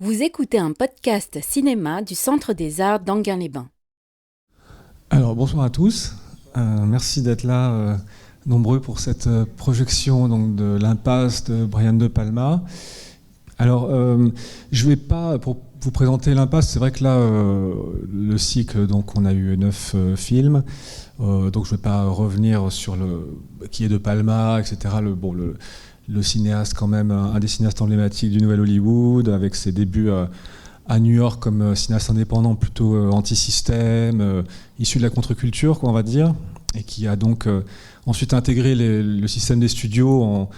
Vous écoutez un podcast cinéma du Centre des Arts d'Enghien-les-Bains. Alors bonsoir à tous, merci d'être là nombreux pour cette projection donc, de l'Impasse de Brian De Palma. Alors je ne vais pas, pour vous présenter l'Impasse, c'est vrai que là le cycle, donc on a eu 9 films, donc je ne vais pas revenir sur qui est De Palma, etc. Le cinéaste quand même, un des cinéastes emblématiques du Nouvel Hollywood, avec ses débuts à New York comme cinéaste indépendant plutôt anti-système, issu de la contre-culture, quoi, on va dire, et qui a donc ensuite intégré le système des studios en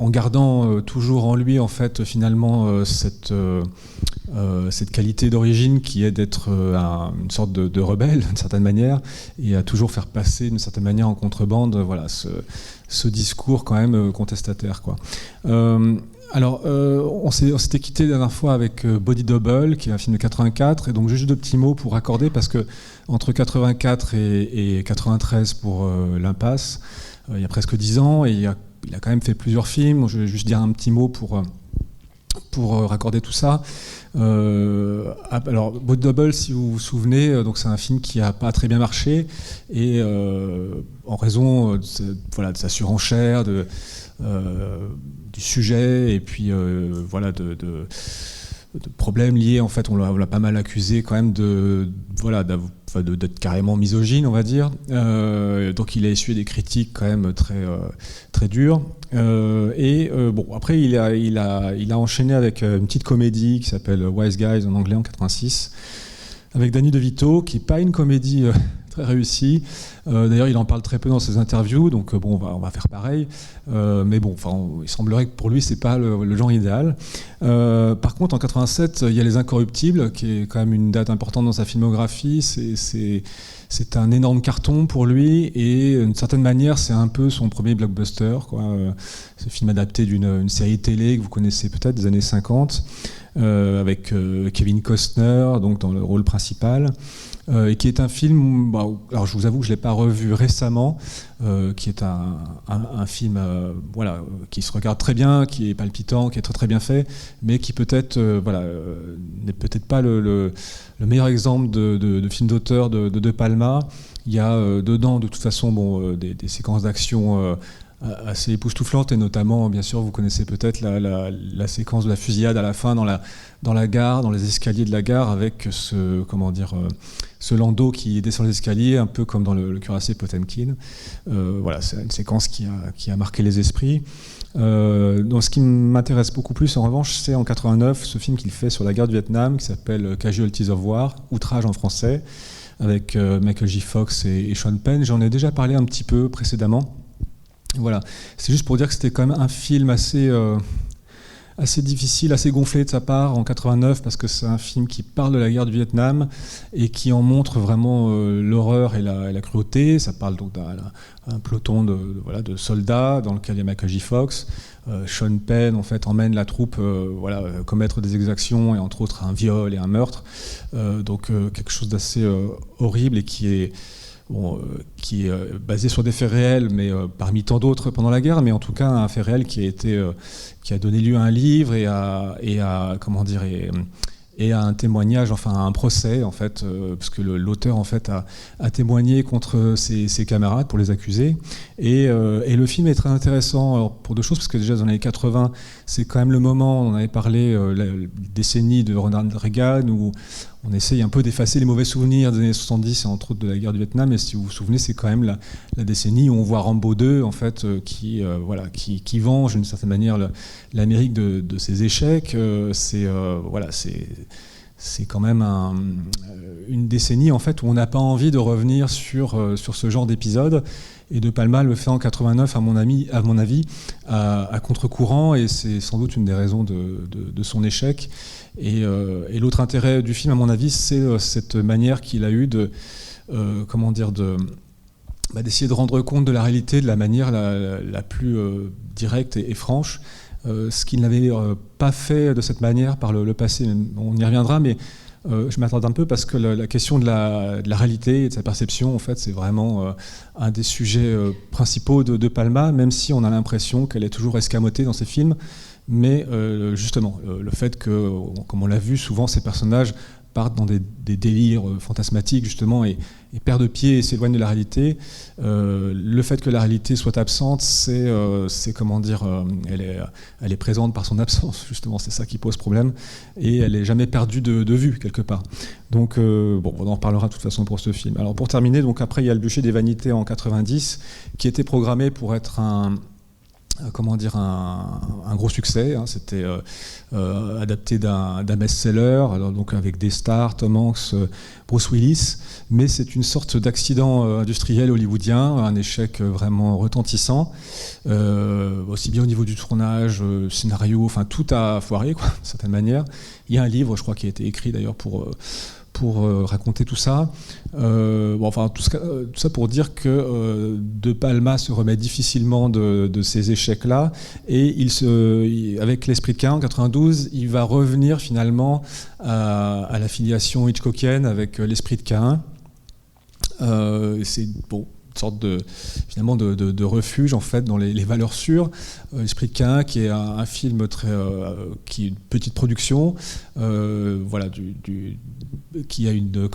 gardant toujours en lui en fait finalement cette qualité d'origine qui est d'être une sorte de rebelle d'une certaine manière, et à toujours faire passer d'une certaine manière en contrebande voilà ce discours quand même contestataire, quoi. On s'était quitté la dernière fois avec Body Double, qui est un film de 84, et donc juste 2 petits mots pour raccorder, parce que entre 84 et 93 pour l'Impasse, il y a presque 10 ans, et il a quand même fait plusieurs films. Je vais juste dire un petit mot pour raccorder tout ça. Alors, Body Double, si vous vous souvenez, donc c'est un film qui n'a pas très bien marché, et en raison de sa surenchère, du sujet, et puis de problèmes liés, en fait, on l'a pas mal accusé quand même d'être carrément misogyne, on va dire. Donc il a essuyé des critiques quand même très dures. Après il a enchaîné avec une petite comédie qui s'appelle Wise Guys en anglais en 86, avec Danny DeVito, qui n'est pas une comédie très réussie. D'ailleurs, il en parle très peu dans ses interviews, donc on va faire pareil. Mais bon, il semblerait que pour lui, c'est pas le genre idéal. Par contre, en 87, il y a Les Incorruptibles, qui est quand même une date importante dans sa filmographie. C'est un énorme carton pour lui, et d'une certaine manière, c'est un peu son premier blockbuster, quoi. Ce film adapté d'une série télé que vous connaissez peut-être des années 50, avec Kevin Costner donc dans le rôle principal. Et qui est un film, alors je vous avoue que je ne l'ai pas revu récemment, qui est un film qui se regarde très bien, qui est palpitant, qui est très très bien fait, mais qui peut-être n'est peut-être pas le meilleur exemple de film d'auteur de Palma. Il y a dedans de toute façon des séquences d'action assez époustouflantes, et notamment, bien sûr, vous connaissez peut-être la séquence de la fusillade à la fin dans la gare, dans les escaliers de la gare, avec ce landau qui descend les escaliers, un peu comme dans le cuirassé Potemkin. C'est une séquence qui a marqué les esprits. Donc ce qui m'intéresse beaucoup plus, en revanche, c'est en 89, ce film qu'il fait sur la guerre du Vietnam, qui s'appelle Casualties of War, Outrage en français, avec Michael J. Fox et Sean Penn. J'en ai déjà parlé un petit peu précédemment. Voilà, c'est juste pour dire que c'était quand même un film assez difficile, assez gonflé de sa part en 89, parce que c'est un film qui parle de la guerre du Vietnam et qui en montre vraiment l'horreur et la cruauté. Ça parle donc d'un peloton de soldats dans lequel il y a Michael J. Fox. Sean Penn en fait emmène la troupe commettre des exactions, et entre autres un viol et un meurtre. Quelque chose d'assez horrible, et qui est basé sur des faits réels, mais parmi tant d'autres pendant la guerre, mais en tout cas un fait réel qui a donné lieu à un livre et à un témoignage, enfin à un procès, en fait, parce que l'auteur en fait a témoigné contre ses camarades pour les accuser. Et le film est très intéressant, alors, pour 2 choses, parce que déjà dans les années 80, c'est quand même le moment, on en avait parlé, la décennie de Ronald Reagan, où on essaye un peu d'effacer les mauvais souvenirs des années 70, et entre autres de la guerre du Vietnam. Et si vous vous souvenez, c'est quand même la décennie où on voit Rambo 2 en fait, qui venge d'une certaine manière l'Amérique de ses échecs. C'est quand même une décennie en fait où on n'a pas envie de revenir sur ce genre d'épisode. Et De Palma le fait en 89, à mon avis, à contre-courant, et c'est sans doute une des raisons de son échec. Et l'autre intérêt du film, à mon avis, c'est cette manière qu'il a eue d'essayer de rendre compte de la réalité de la manière la plus directe et franche, ce qu'il n'avait pas fait de cette manière par le passé. On y reviendra, mais je m'attarde un peu, parce que la question de la réalité et de sa perception, en fait, c'est vraiment un des sujets principaux de Palma, même si on a l'impression qu'elle est toujours escamotée dans ses films. mais justement, le fait que, comme on l'a vu, souvent ces personnages partent dans des délires fantasmatiques justement et perdent de pied et s'éloignent de la réalité. Le fait que la réalité soit absente, c'est comment dire, elle est présente par son absence justement, c'est ça qui pose problème et elle est jamais perdue de vue quelque part. Donc bon, on en reparlera de toute façon pour ce film. Alors pour terminer, donc après il y a Le Bûcher des Vanités en 90 qui était programmé pour être un gros succès, hein. C'était adapté d'un best-seller, alors donc avec des stars, Tom Hanks, Bruce Willis, mais c'est une sorte d'accident industriel hollywoodien, un échec vraiment retentissant, aussi bien au niveau du tournage, scénario, enfin tout a foiré, quoi, d'une certaine manière. Il y a un livre, je crois, qui a été écrit d'ailleurs pour raconter tout ça. Tout ça pour dire que De Palma se remet difficilement de ces échecs-là et avec L'Esprit de Caïn en 92, il va revenir finalement à la filiation hitchcockienne avec L'Esprit de Caïn. C'est bon, une sorte de refuge en fait dans les valeurs sûres. L'Esprit de Caïn, qui est un film qui est une petite production, qui a une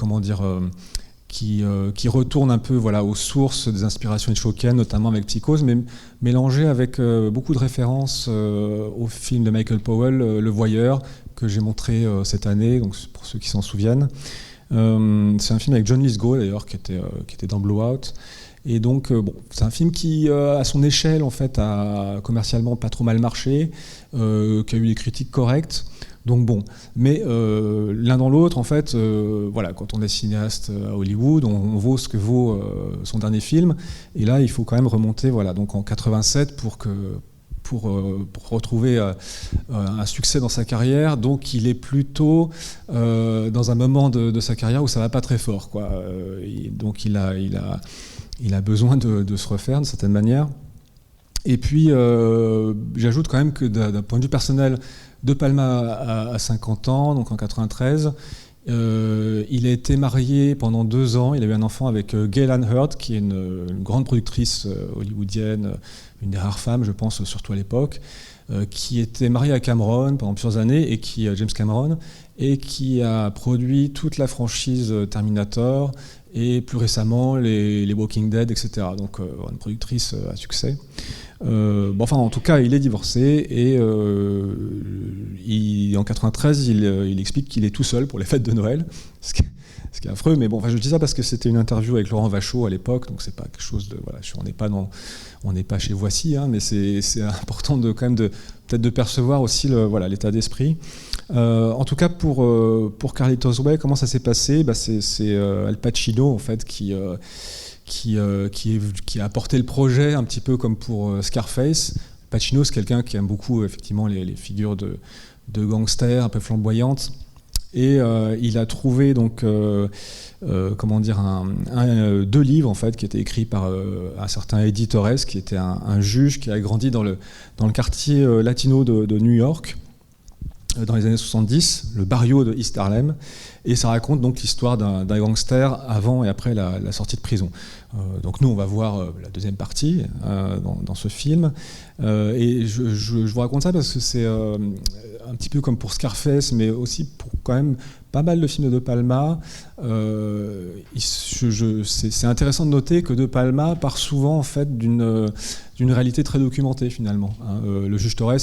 qui retourne un peu aux sources des inspirations hitchcockiennes, notamment avec Psychose, mais mélangé avec beaucoup de références au film de Michael Powell, Le Voyeur, que j'ai montré cette année, donc pour ceux qui s'en souviennent. C'est un film avec John Lithgow d'ailleurs, qui était dans Blowout. Et donc, c'est un film qui, à son échelle, en fait, a commercialement pas trop mal marché, qui a eu des critiques correctes. Donc bon, mais l'un dans l'autre, en fait, quand on est cinéaste à Hollywood, on vaut ce que vaut son dernier film. Et là, il faut quand même remonter, donc en 87 pour retrouver un succès dans sa carrière. Donc il est plutôt dans un moment de sa carrière où ça va pas très fort, quoi. Donc il a besoin de se refaire d'une certaine manière. Et puis j'ajoute quand même que d'un point de vue personnel, De Palma a 50 ans, donc en 93. Il a été marié pendant 2 ans. Il a eu un enfant avec Gail Ann Hurd, qui est une grande productrice hollywoodienne, une des rares femmes, je pense, surtout à l'époque, qui était mariée à Cameron pendant plusieurs années, et James Cameron, et qui a produit toute la franchise Terminator, et plus récemment les Walking Dead, etc. Donc une productrice à succès. En tout cas, il est divorcé et en 93, il explique qu'il est tout seul pour les fêtes de Noël, ce qui est affreux. Mais je dis ça parce que c'était une interview avec Laurent Vachaud à l'époque, donc c'est pas quelque chose de on n'est pas chez Voici, hein, mais c'est important quand même peut-être de percevoir aussi l'état d'esprit. En tout cas, pour Carlitos Way, comment ça s'est passé ? C'est Al Pacino en fait qui a apporté le projet un petit peu comme pour Scarface. Pacino, c'est quelqu'un qui aime beaucoup effectivement les figures de gangsters un peu flamboyantes. Et il a trouvé donc 2 livres en fait qui étaient écrits par un certain Eddie Torres, qui était un juge qui a grandi dans le quartier latino de New York dans les années 70, le barrio de East Harlem, et ça raconte donc l'histoire d'un gangster avant et après la sortie de prison. Donc nous, on va voir la deuxième partie dans ce film, et je vous raconte ça parce que c'est un petit peu comme pour Scarface, mais aussi pour quand même pas mal de films de Palma. C'est intéressant de noter que De Palma part souvent en fait d'une réalité très documentée finalement. Le juge Torres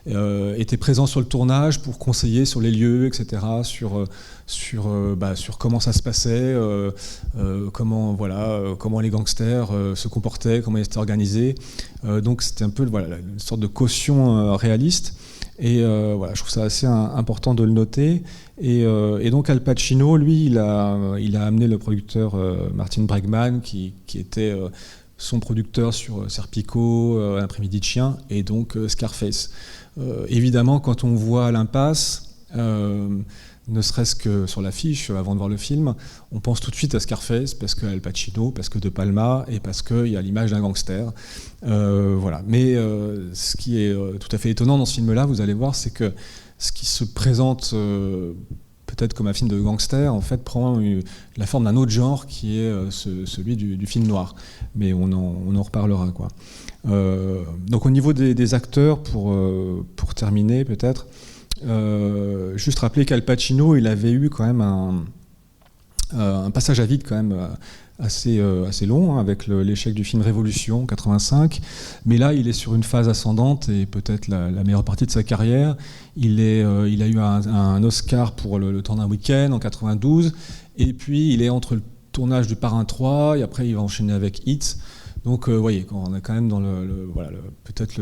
était présent sur le tournage pour conseiller sur les lieux, etc., sur comment ça se passait, comment les gangsters se comportaient, comment ils étaient organisés. Donc c'était un peu une sorte de caution réaliste. Et je trouve ça assez important de le noter. Et donc Al Pacino, lui, il a amené le producteur Martin Bregman, qui était son producteur sur Serpico, L'après-midi de chien, et donc Scarface. Évidemment, quand on voit L'Impasse, ne serait-ce que sur l'affiche, avant de voir le film, on pense tout de suite à Scarface, parce que Al Pacino, parce que De Palma, et parce qu'il y a l'image d'un gangster. Mais ce qui est tout à fait étonnant dans ce film-là, vous allez voir, c'est que ce qui se présente peut-être comme un film de gangster, en fait, prend la forme d'un autre genre qui est celui du film noir. Mais on en reparlera, quoi. Donc au niveau des acteurs, pour terminer peut-être, juste rappeler qu'Al Pacino, il avait eu quand même un passage à vide quand même assez long, avec l'échec du film Révolution 85, mais là il est sur une phase ascendante et peut-être la meilleure partie de sa carrière. Il a eu un Oscar pour le temps d'un week-end en 92, et puis il est entre le tournage du Parrain 3 et après il va enchaîner avec Hit. Donc vous voyez, on est quand même dans peut-être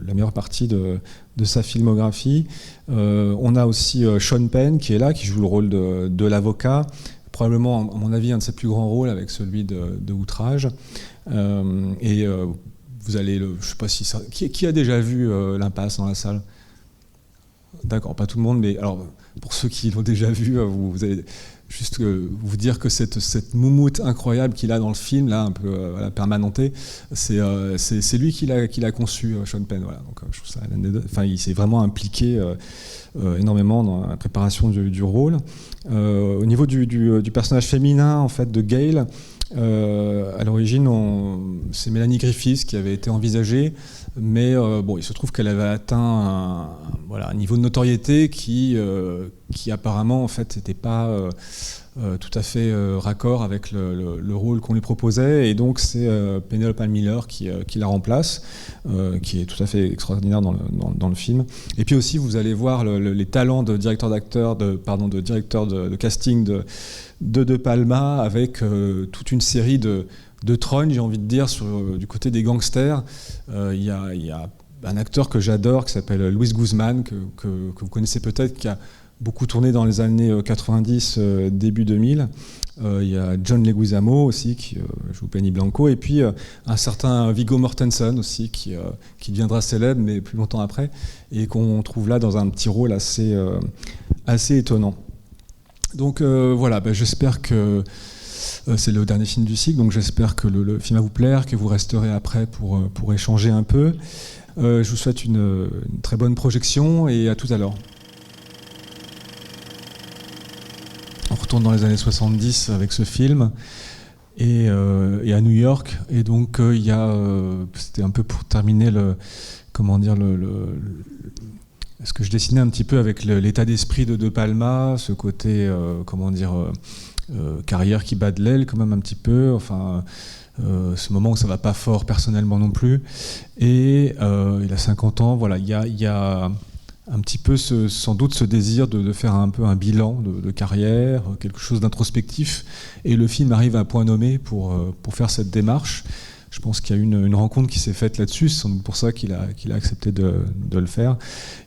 la meilleure partie de sa filmographie. On a aussi Sean Penn qui est là, qui joue le rôle de l'avocat, probablement à mon avis un de ses plus grands rôles avec celui de Outrage. Vous allez, je sais pas si ça, qui a déjà vu L'Impasse dans la salle? D'accord, pas tout le monde, mais alors pour ceux qui l'ont déjà vu, vous allez juste vous dire que cette moumoute incroyable qu'il a dans le film, là, un peu permanentée, c'est lui qui l'a conçu, Sean Penn. Voilà. Donc, je trouve ça, enfin, il s'est vraiment impliqué énormément dans la préparation du rôle. Au niveau du personnage féminin, en fait, de Gail, à l'origine, c'est Mélanie Griffiths qui avait été envisagée, mais il se trouve qu'elle avait atteint un niveau de notoriété qui apparemment en fait n'était pas tout à fait raccord avec le rôle qu'on lui proposait, et donc c'est Penelope Miller qui la remplace, qui est tout à fait extraordinaire dans le film. Et puis aussi vous allez voir les talents de directeur d'acteur, de directeur de casting de Palma, avec toute une série de trônes, j'ai envie de dire, du côté des gangsters. Il y a un acteur que j'adore qui s'appelle Luis Guzman, que vous connaissez peut-être, qui a beaucoup tourné dans les années 90, début 2000. Il y a John Leguizamo aussi qui joue Penny Blanco, et puis un certain Viggo Mortensen aussi qui deviendra célèbre mais plus longtemps après, et qu'on trouve là dans un petit rôle assez étonnant. Donc voilà, j'espère que c'est le dernier film du cycle, donc j'espère que le film va vous plaire, que vous resterez après pour échanger un peu. Je vous souhaite une très bonne projection et à tout à l'heure. On retourne dans les années 70 avec ce film et à New York, et donc il y a, c'était un peu pour terminer ce que je dessinais un petit peu avec l'état d'esprit de Palma, ce côté carrière qui bat de l'aile quand même un petit peu, enfin ce moment où ça va pas fort personnellement non plus, et il a 50 ans, voilà, il y a un petit peu sans doute ce désir de faire un peu un bilan de carrière, quelque chose d'introspectif, et le film arrive à un point nommé pour faire cette démarche. Je pense qu'il y a une rencontre qui s'est faite là-dessus, c'est sans doute pour ça qu'il a accepté de le faire.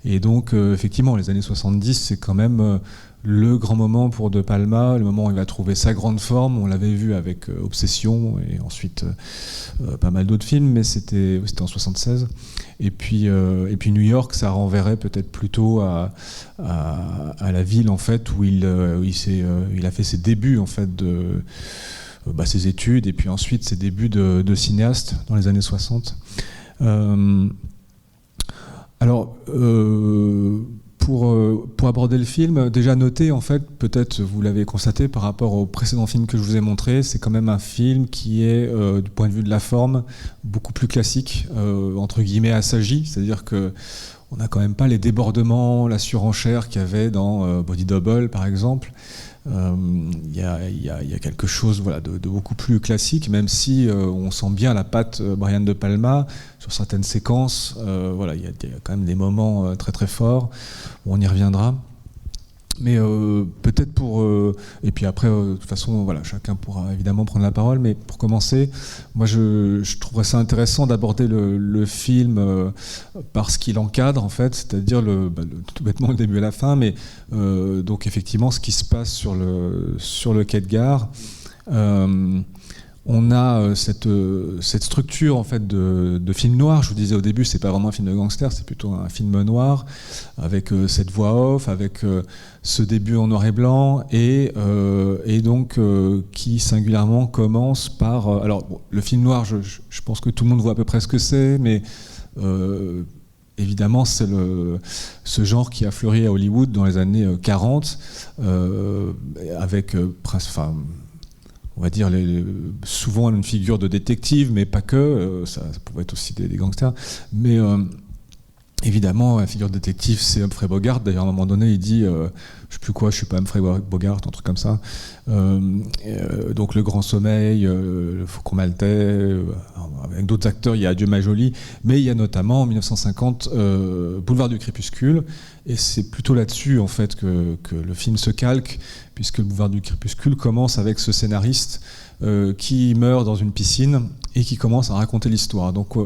Et donc effectivement, les années 70, c'est quand même le grand moment pour De Palma, le moment où il va trouver sa grande forme. On l'avait vu avec Obsession et ensuite pas mal d'autres films, mais c'était en 76. Et puis New York, ça renverrait peut-être plutôt à la ville en fait où il a fait ses débuts en fait ses études, et puis ensuite ses débuts de cinéaste dans les années 60. Pour aborder le film, déjà noter, en fait, peut-être vous l'avez constaté par rapport au précédent film que je vous ai montré, c'est quand même un film qui est, du point de vue de la forme, beaucoup plus classique, entre guillemets assagi, c'est-à-dire que on n'a quand même pas les débordements, la surenchère qu'il y avait dans Body Double, par exemple. Il y a quelque chose de beaucoup plus classique, même si on sent bien la patte Brian De Palma sur certaines séquences. Il y a quand même des moments très très forts. On y reviendra. Mais peut-être et puis après, de toute façon, chacun pourra évidemment prendre la parole. Mais pour commencer, moi, je trouverais ça intéressant d'aborder le film par ce qu'il encadre, en fait, c'est-à-dire tout bêtement le début et la fin. Mais donc effectivement, ce qui se passe sur le quai de gare. On a cette structure en fait de film noir. Je vous disais au début, c'est pas vraiment un film de gangster, c'est plutôt un film noir avec cette voix off, avec ce début en noir et blanc, et donc qui singulièrement commence par. Alors le film noir, je pense que tout le monde voit à peu près ce que c'est, mais évidemment évidemment, c'est ce genre qui a fleuri à Hollywood dans les années 40, avec, on va dire, souvent une figure de détective, mais pas que, ça pouvait être aussi des gangsters. Mais évidemment, la figure de détective, c'est Humphrey Bogart. D'ailleurs, à un moment donné, il dit, je ne sais plus quoi, je ne suis pas Humphrey Bogart, un truc comme ça. Donc, Le Grand Sommeil, Le Faucon Maltais, avec d'autres acteurs, il y a Adieu ma jolie, mais il y a notamment, en 1950, Boulevard du Crépuscule, et c'est plutôt là-dessus, en fait, que le film se calque, puisque le Boulevard du Crépuscule commence avec ce scénariste qui meurt dans une piscine et qui commence à raconter l'histoire. Donc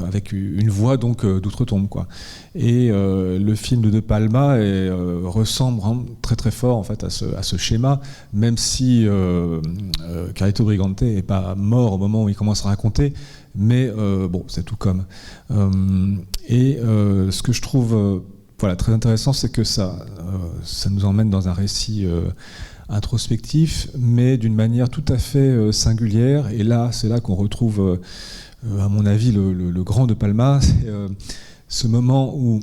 avec une voix d'outre-tombe, quoi. Et le film de Palma ressemble très très fort en fait à ce schéma, même si Carlito Brigante n'est pas mort au moment où il commence à raconter, mais bon, c'est tout comme. Ce que je trouve très intéressant, c'est que ça nous emmène dans un récit introspectif, mais d'une manière tout à fait singulière. Et là, c'est là qu'on retrouve à mon avis, le grand de Palma, c'est ce moment où,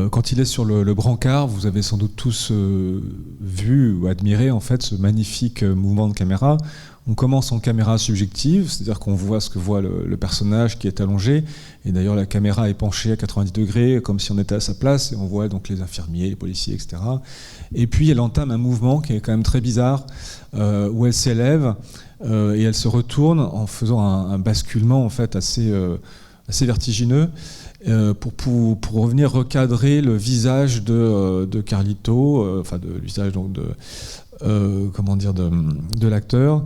quand il est sur le brancard, vous avez sans doute tous vu ou admiré en fait ce magnifique mouvement de caméra. On commence en caméra subjective, c'est-à-dire qu'on voit ce que voit le personnage qui est allongé, et d'ailleurs la caméra est penchée à 90 degrés, comme si on était à sa place, et on voit donc les infirmiers, les policiers, etc. Et puis elle entame un mouvement qui est quand même très bizarre, où elle s'élève, et elle se retourne en faisant un basculement en fait assez vertigineux, pour revenir recadrer le visage de Carlito, le visage donc de l'acteur,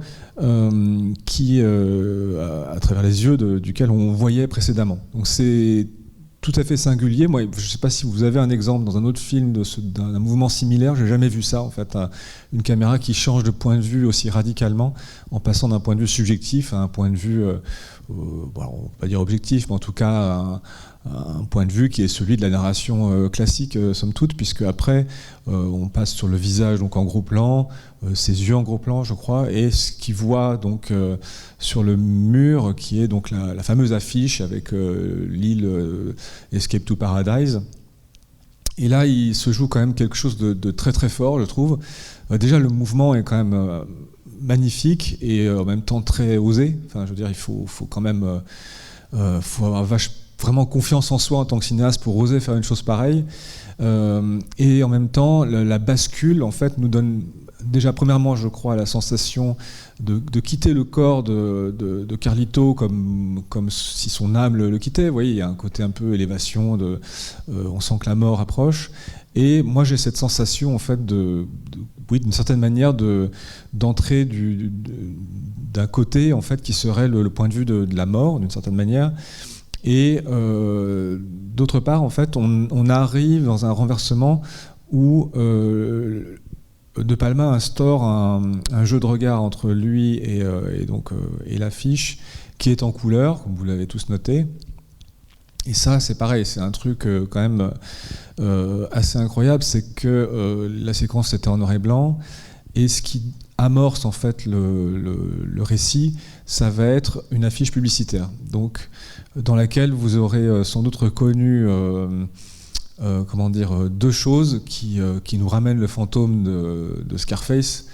qui à travers les yeux duquel on voyait précédemment. Donc c'est tout à fait singulier. Moi, je ne sais pas si vous avez un exemple dans un autre film d'un mouvement similaire. J'ai jamais vu ça en fait, une caméra qui change de point de vue aussi radicalement en passant d'un point de vue subjectif à un point de vue, on ne va pas dire objectif, mais en tout cas un point de vue qui est celui de la narration classique, somme toute, puisque après on passe sur le visage donc en gros plan, ses yeux en gros plan, je crois, et ce qu'il voit donc sur le mur, qui est donc la fameuse affiche avec l'île Escape to Paradise. Et là, il se joue quand même quelque chose de très très fort, je trouve. Déjà, le mouvement est quand même magnifique et en même temps très osé. Enfin, je veux dire, il faut quand même faut avoir vraiment confiance en soi en tant que cinéaste pour oser faire une chose pareille. Et en même temps, la bascule, en fait, nous donne déjà, premièrement, je crois, la sensation de quitter le corps de Carlito comme si son âme le quittait. Vous voyez, il y a un côté un peu élévation, on sent que la mort approche. Et moi, j'ai cette sensation, en fait, oui, d'une certaine manière, d'entrer d'un côté, en fait, qui serait le point de vue de la mort, d'une certaine manière. Et d'autre part, en fait, on arrive dans un renversement où De Palma instaure un jeu de regard entre lui et l'affiche qui est en couleur, comme vous l'avez tous noté. Et ça, c'est pareil, c'est un truc quand même assez incroyable, c'est que la séquence était en noir et blanc, et ce qui amorce en fait le récit, ça va être une affiche publicitaire, donc dans laquelle vous aurez sans doute reconnu deux choses qui nous ramènent le fantôme de Scarface,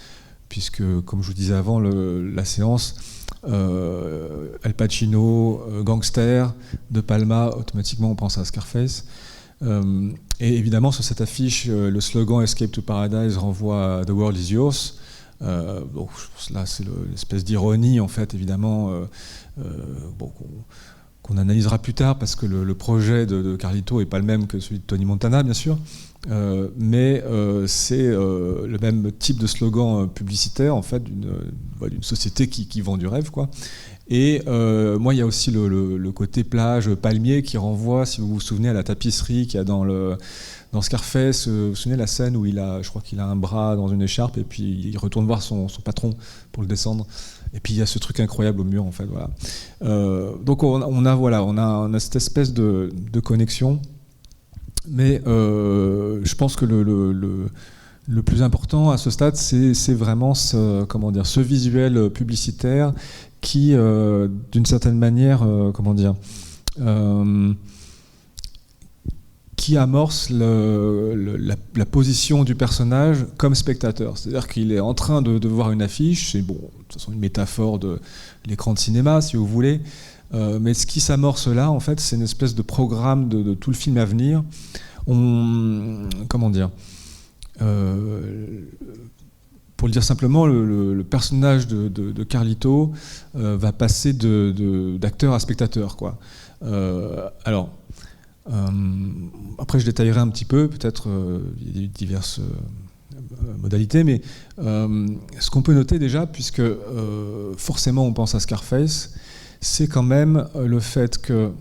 puisque, comme je vous disais avant la séance, Al Pacino, gangster, De Palma, automatiquement on pense à Scarface. Et évidemment, sur cette affiche, le slogan Escape to Paradise renvoie à The World is Yours. Donc là, c'est l'espèce d'ironie, en fait, évidemment, qu'on analysera plus tard, parce que le projet de Carlito n'est pas le même que celui de Tony Montana, bien sûr, mais c'est le même type de slogan publicitaire, en fait, d'une société qui vend du rêve, quoi. Et moi, il y a aussi le côté plage, palmier, qui renvoie, si vous vous souvenez, à la tapisserie qu'il y a dans Scarface. Vous vous souvenez la scène où je crois qu'il a un bras dans une écharpe, et puis il retourne voir son patron pour le descendre. Et puis il y a ce truc incroyable au mur, en fait. Voilà. Donc on a cette espèce de connexion. Mais je pense que le plus important à ce stade, c'est vraiment ce visuel publicitaire qui, d'une certaine manière, qui amorce la position du personnage comme spectateur. C'est-à-dire qu'il est en train de voir une affiche, c'est bon, de toute façon une métaphore de l'écran de cinéma, si vous voulez, mais ce qui s'amorce là, en fait, c'est une espèce de programme de tout le film à venir. Pour le dire simplement, le personnage de Carlito va passer d'acteur à spectateur, quoi. Après, je détaillerai un petit peu, peut-être il y a diverses modalités, mais ce qu'on peut noter déjà, puisque forcément on pense à Scarface, c'est quand même le fait que,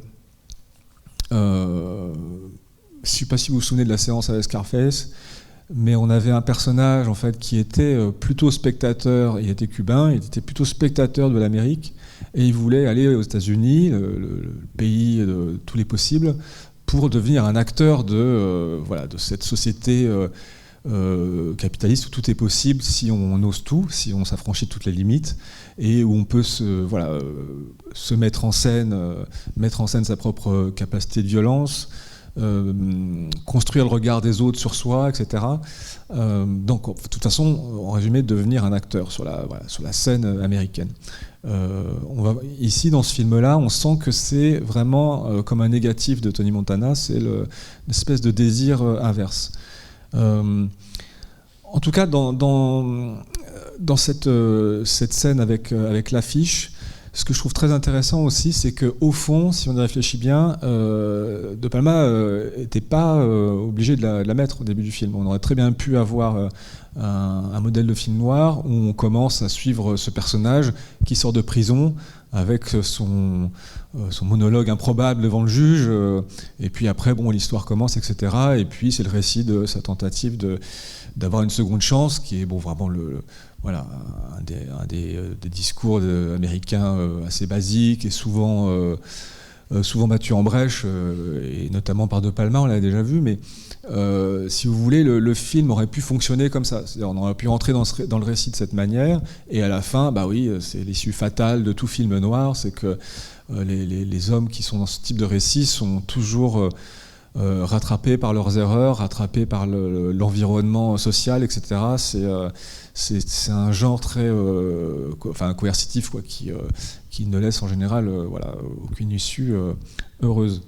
je ne sais pas si vous vous souvenez de la séance avec Scarface, mais on avait un personnage en fait qui était plutôt spectateur. Il était cubain, il était plutôt spectateur de l'Amérique, et il voulait aller aux États-Unis, le pays de tous les possibles, pour devenir un acteur de cette société capitaliste où tout est possible si on ose tout, si on s'affranchit de toutes les limites, et où on peut se mettre en scène sa propre capacité de violence, construire le regard des autres sur soi, etc. Donc, de toute façon, en résumé, devenir un acteur sur la scène américaine. Ici, dans ce film-là, on sent que c'est vraiment comme un négatif de Tony Montana, c'est une espèce de désir inverse. En tout cas, dans cette scène avec l'affiche, ce que je trouve très intéressant aussi, c'est qu'au fond, si on y réfléchit bien, De Palma n'était pas obligé de la mettre au début du film. On aurait très bien pu avoir un modèle de film noir où on commence à suivre ce personnage qui sort de prison avec son monologue improbable devant le juge, et puis après, l'histoire commence, etc. Et puis c'est le récit de sa tentative d'avoir une seconde chance, qui est vraiment un des discours américains assez basiques et souvent battu en brèche, et notamment par De Palma, on l'a déjà vu, mais si vous voulez, le film aurait pu fonctionner comme ça. C'est-à-dire, on aurait pu rentrer dans le récit de cette manière, et à la fin, c'est l'issue fatale de tout film noir, c'est que les hommes qui sont dans ce type de récit sont toujours rattrapés par leurs erreurs, rattrapés par l'environnement social, etc. C'est un genre très coercitif, quoi, qui ne laisse en général aucune issue heureuse.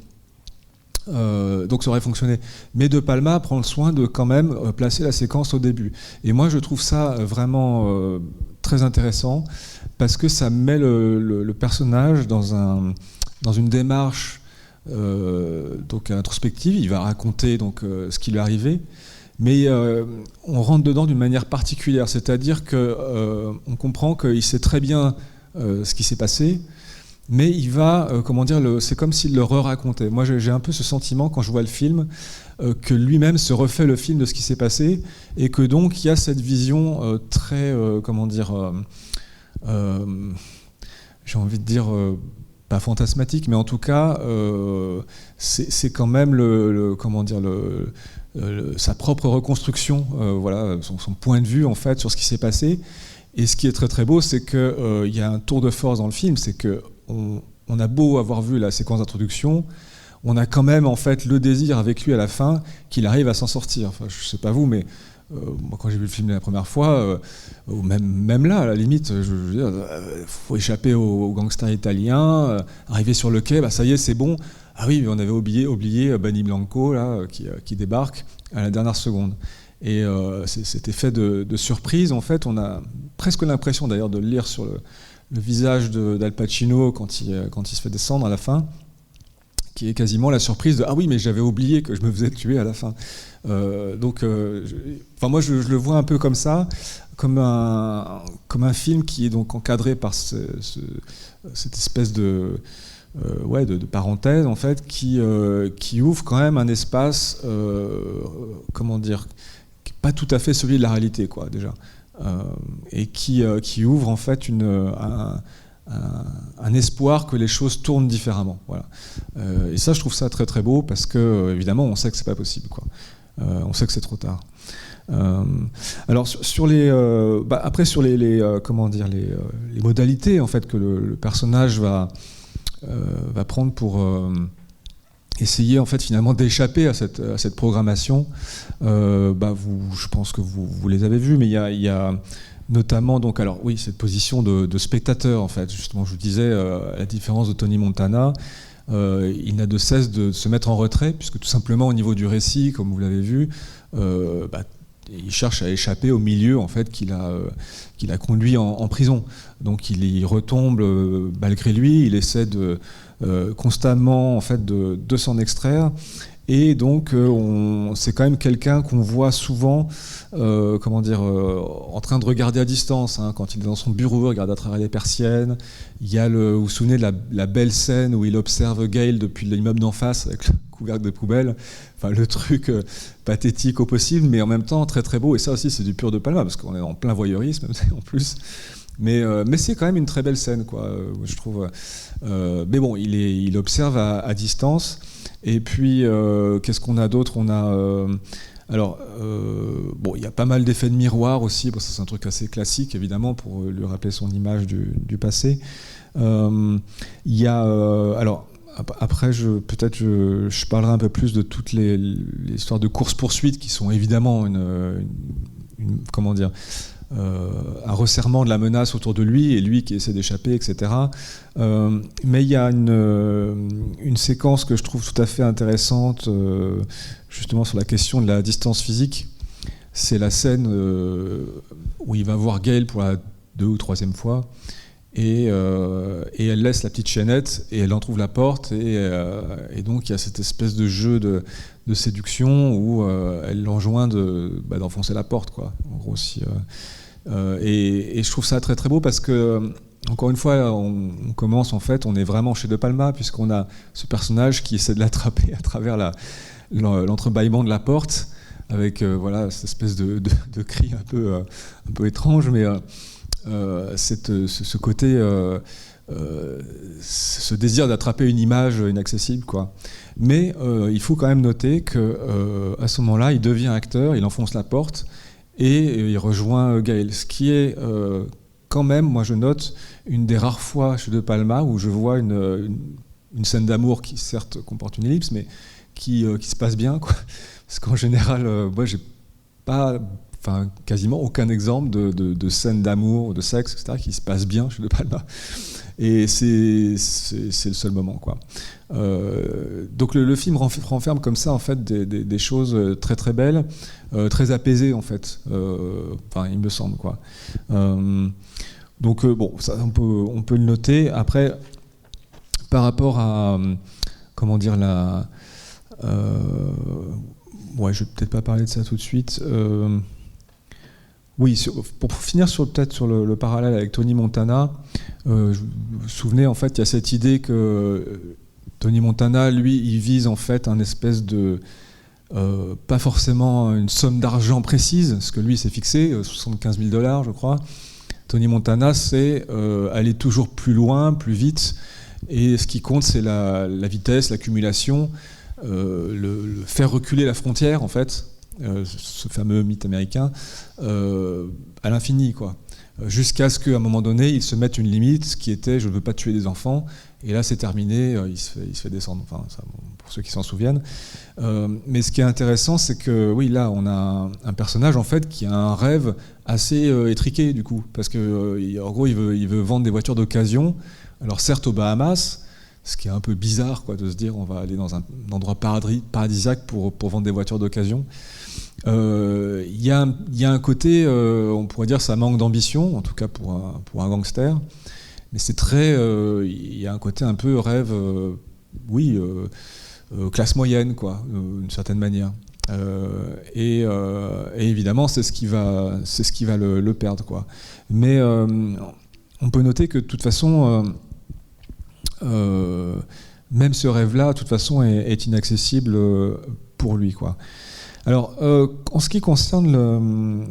Donc ça aurait fonctionné. Mais De Palma prend le soin de quand même placer la séquence au début. Et moi je trouve ça vraiment très intéressant, parce que ça met le personnage dans une démarche introspective. Il va raconter ce qui lui est arrivé, mais on rentre dedans d'une manière particulière, c'est-à-dire qu'on comprend qu'il sait très bien ce qui s'est passé, mais il va, c'est comme s'il le re-racontait. Moi, j'ai un peu ce sentiment, quand je vois le film, que lui-même se refait le film de ce qui s'est passé, et que donc il y a cette vision très, j'ai envie de dire, pas fantasmatique, mais en tout cas, c'est quand même sa propre reconstruction, son point de vue en fait sur ce qui s'est passé. Et ce qui est très très beau, c'est qu'il y a un tour de force dans le film, c'est qu'on a beau avoir vu la séquence d'introduction, on a quand même en fait le désir avec lui à la fin qu'il arrive à s'en sortir. Enfin, je sais pas vous, mais moi quand j'ai vu le film la première fois, ou même là, à la limite, je veux dire, faut échapper aux gangsters italiens, arriver sur le quai, ça y est, c'est bon. Ah oui, mais on avait oublié Benny Blanco là, qui débarque à la dernière seconde. Et cet effet de surprise, en fait, on a presque l'impression d'ailleurs de le lire sur le visage d'Al Pacino quand il se fait descendre à la fin, qui est quasiment la surprise de « Ah oui, mais j'avais oublié que je me faisais tuer à la fin ». Moi, je le vois un peu comme ça, comme un film qui est donc encadré par cette espèce de parenthèse, en fait, qui ouvre quand même un espace, pas tout à fait celui de la réalité, quoi, déjà, et qui ouvre en fait un espoir que les choses tournent différemment. Voilà. Et ça, je trouve ça très très beau, parce que évidemment, on sait que c'est pas possible, quoi. On sait que c'est trop tard. Alors sur les, après sur comment dire, les modalités en fait que le personnage va prendre pour essayer en fait finalement d'échapper à cette programmation. Je pense que vous les avez vus, mais il y a notamment donc alors oui cette position de spectateur en fait. Justement, je vous disais à la différence de Tony Montana. Il n'a de cesse de se mettre en retrait, puisque tout simplement au niveau du récit, comme vous l'avez vu, il cherche à échapper au milieu en fait, qu'il a conduit en prison. Donc il y retombe malgré lui, il essaie constamment en fait, de s'en extraire. Et donc, c'est quand même quelqu'un qu'on voit souvent, en train de regarder à distance. Hein, quand il est dans son bureau, il regarde à travers les persiennes. Il y a vous vous souvenez de la belle scène où il observe Gale depuis l'immeuble d'en face avec le couvercle de poubelle. Enfin, le truc pathétique au possible, mais en même temps très très beau. Et ça aussi, c'est du pur De Palma, parce qu'on est en plein voyeurisme en plus. Mais c'est quand même une très belle scène, quoi, je trouve. Mais bon, il observe à distance. Et puis, qu'est-ce qu'on a d'autre? On a... il y a pas mal d'effets de miroir aussi. Bon, ça, c'est un truc assez classique, évidemment, pour lui rappeler son image du passé. Il y a... après, peut-être je parlerai un peu plus de toutes les histoires de course-poursuite qui sont évidemment comment dire, un resserrement de la menace autour de lui et lui qui essaie d'échapper, etc. Mais il y a une séquence que je trouve tout à fait intéressante, justement sur la question de la distance physique. C'est la scène où il va voir Gale pour la 2e ou 3e fois. Et elle laisse la petite chaînette et elle entrouvre la porte et donc il y a cette espèce de jeu de séduction où elle l'enjoint d'enfoncer la porte, quoi. En gros, et je trouve ça très très beau parce que encore une fois on commence en fait, on est vraiment chez De Palma puisqu'on a ce personnage qui essaie de l'attraper à travers l'entrebâillement de la porte avec cette espèce de cri un peu étrange, mais ce côté, ce désir d'attraper une image inaccessible, quoi. Mais il faut quand même noter qu'à ce moment-là, il devient acteur, il enfonce la porte et il rejoint Gale. Ce qui est quand même, moi je note, une des rares fois chez De Palma où je vois une scène d'amour qui certes comporte une ellipse, mais qui se passe bien, quoi. Parce qu'en général, moi j'ai pas... quasiment aucun exemple de scène d'amour, de sexe, etc., qui se passe bien chez De Palma. Et c'est le seul moment, quoi. Donc le film renferme comme ça, en fait, des choses très très belles, très apaisées, en fait. Il me semble, quoi. Donc ça, on peut le noter. Après, par rapport à, comment dire, je vais peut-être pas parler de ça tout de suite. Oui, pour finir peut-être sur le parallèle avec Tony Montana, vous vous souvenez, en fait, il y a cette idée que Tony Montana, lui, il vise en fait un espèce de... pas forcément une somme d'argent précise, ce que lui s'est fixé, $75 000, je crois. Tony Montana, c'est aller toujours plus loin, plus vite, et ce qui compte, c'est la vitesse, l'accumulation, le faire reculer la frontière, en fait. Ce fameux mythe américain, à l'infini, quoi. Jusqu'à ce qu'à un moment donné, il se mette une limite qui était « je ne veux pas tuer des enfants », et là c'est terminé, il se fait descendre, enfin, ça, pour ceux qui s'en souviennent. Mais ce qui est intéressant, c'est que, oui, là, on a un personnage, en fait, qui a un rêve assez étriqué, du coup, parce que, en gros, il veut vendre des voitures d'occasion, alors certes aux Bahamas, ce qui est un peu bizarre, quoi, de se dire on va aller dans un endroit paradisiaque pour vendre des voitures d'occasion. Il y a un côté, on pourrait dire ça manque d'ambition, en tout cas pour un gangster, mais c'est très, il y a un côté un peu rêve, classe moyenne, quoi, d'une certaine manière. Et évidemment, c'est ce qui va le perdre, quoi. Mais on peut noter que de toute façon, même ce rêve-là, de toute façon, est inaccessible pour lui, quoi. Alors, en ce qui concerne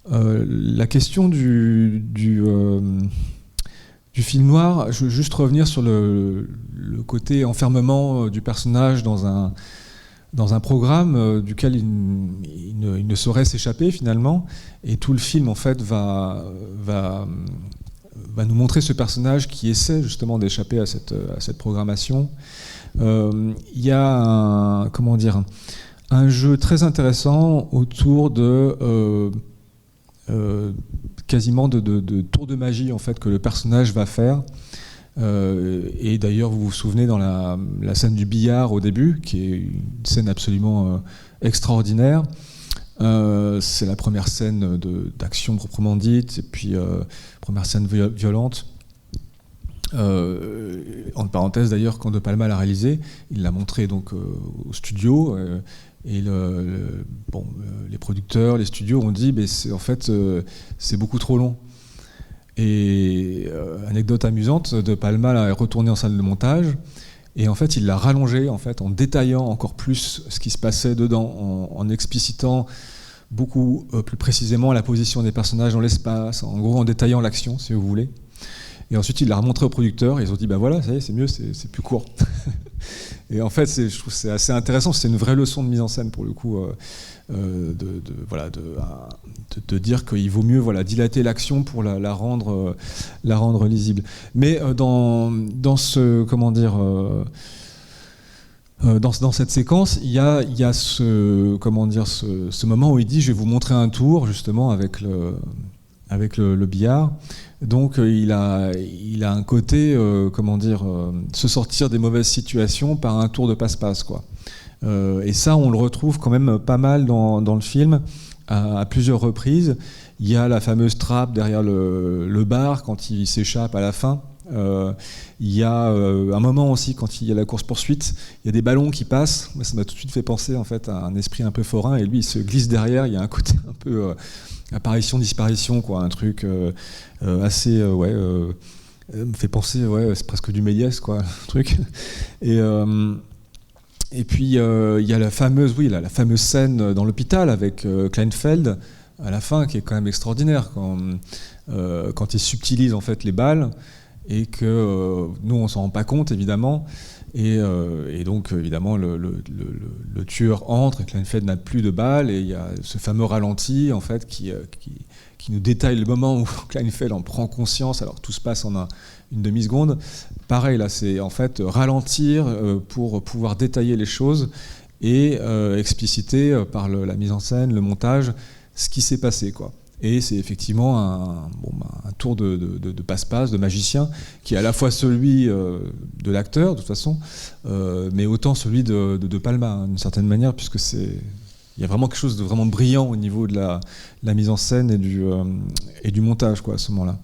la question du film noir, je veux juste revenir sur le côté enfermement du personnage dans dans un programme duquel il ne saurait s'échapper finalement, et tout le film en fait va nous montrer ce personnage qui essaie justement d'échapper à cette programmation. Il y a un jeu très intéressant autour de quasiment de tours de magie en fait que le personnage va faire. Et d'ailleurs, vous vous souvenez dans la scène du billard au début, qui est une scène absolument extraordinaire. C'est la première scène d'action proprement dite, et puis première scène violente. En parenthèse d'ailleurs, quand De Palma l'a réalisé, il l'a montré donc au studio, et les producteurs, les studios ont dit en fait c'est beaucoup trop long. Et anecdote amusante, De Palma est retourné en salle de montage, et en fait il l'a rallongé en fait, en détaillant encore plus ce qui se passait dedans, en explicitant beaucoup plus précisément la position des personnages dans l'espace, en gros en détaillant l'action si vous voulez. Et ensuite il l'a remontré aux producteurs, et ils ont dit voilà, ça y est, c'est mieux, c'est plus court. Et en fait je trouve que c'est assez intéressant, c'est une vraie leçon de mise en scène pour le coup, de dire qu'il vaut mieux dilater l'action pour la rendre lisible. Mais dans cette séquence, il y a ce moment où il dit je vais vous montrer un tour justement avec le billard. Donc il a un côté se sortir des mauvaises situations par un tour de passe-passe quoi. Et ça on le retrouve quand même pas mal dans le film à plusieurs reprises. Il y a la fameuse trappe derrière le bar quand il s'échappe à la fin. Il y a un moment aussi quand il y a la course-poursuite, il y a des ballons qui passent. Moi, ça m'a tout de suite fait penser en fait à un esprit un peu forain, et lui il se glisse derrière. Il y a un côté un peu apparition-disparition quoi, un truc assez me fait penser c'est presque du Méliès quoi, un truc. Et puis il y a la fameuse scène dans l'hôpital avec Kleinfeld à la fin qui est quand même extraordinaire quand il subtilise en fait les balles, et que nous on s'en rend pas compte évidemment, et donc évidemment le tueur entre et Kleinfeld n'a plus de balles, et il y a ce fameux ralenti en fait qui nous détaille le moment où Kleinfeld en prend conscience, alors tout se passe en une demi-seconde. Pareil là, c'est en fait ralentir pour pouvoir détailler les choses et expliciter par la mise en scène, le montage, ce qui s'est passé quoi. Et c'est effectivement un tour de passe-passe, de magicien, qui est à la fois celui de l'acteur, de toute façon, mais autant celui de Palma, d'une certaine manière, puisque il y a vraiment quelque chose de vraiment brillant au niveau de la mise en scène et du montage, quoi, à ce moment-là.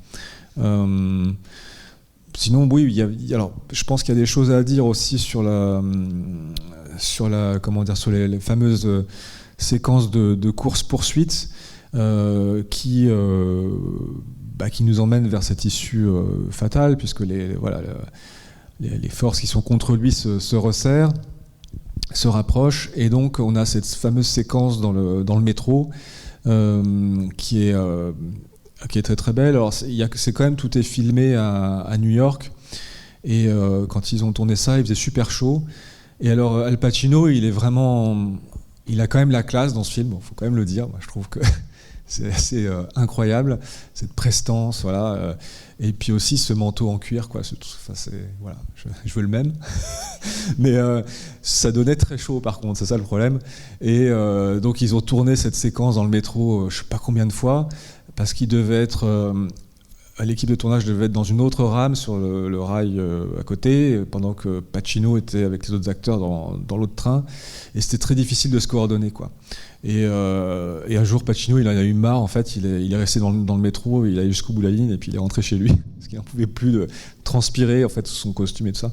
Sinon, oui, alors, je pense qu'il y a des choses à dire aussi sur les fameuses séquences de course-poursuite, qui nous emmène vers cette issue fatale, puisque les forces qui sont contre lui se resserrent, se rapprochent, et donc on a cette fameuse séquence dans le métro qui est très très belle. Alors c'est quand même, tout est filmé à New York, et quand ils ont tourné ça, il faisait super chaud, et alors Al Pacino, il a quand même la classe dans ce film, il faut quand même le dire. Moi, je trouve que c'est assez incroyable, cette prestance, voilà. Et puis aussi ce manteau en cuir, quoi. Voilà, je veux le même. Mais ça donnait très chaud, par contre, c'est ça le problème. Et donc ils ont tourné cette séquence dans le métro, je sais pas combien de fois, parce qu'il devait être l'équipe de tournage devait être dans une autre rame sur le rail à côté, pendant que Pacino était avec les autres acteurs dans l'autre train, et c'était très difficile de se coordonner, quoi. Et un jour, Pacino, il en a eu marre, en fait, il est resté dans le métro, il est allé jusqu'au bout de la ligne, et puis il est rentré chez lui, parce qu'il n'en pouvait plus de transpirer, en fait, sous son costume et tout ça.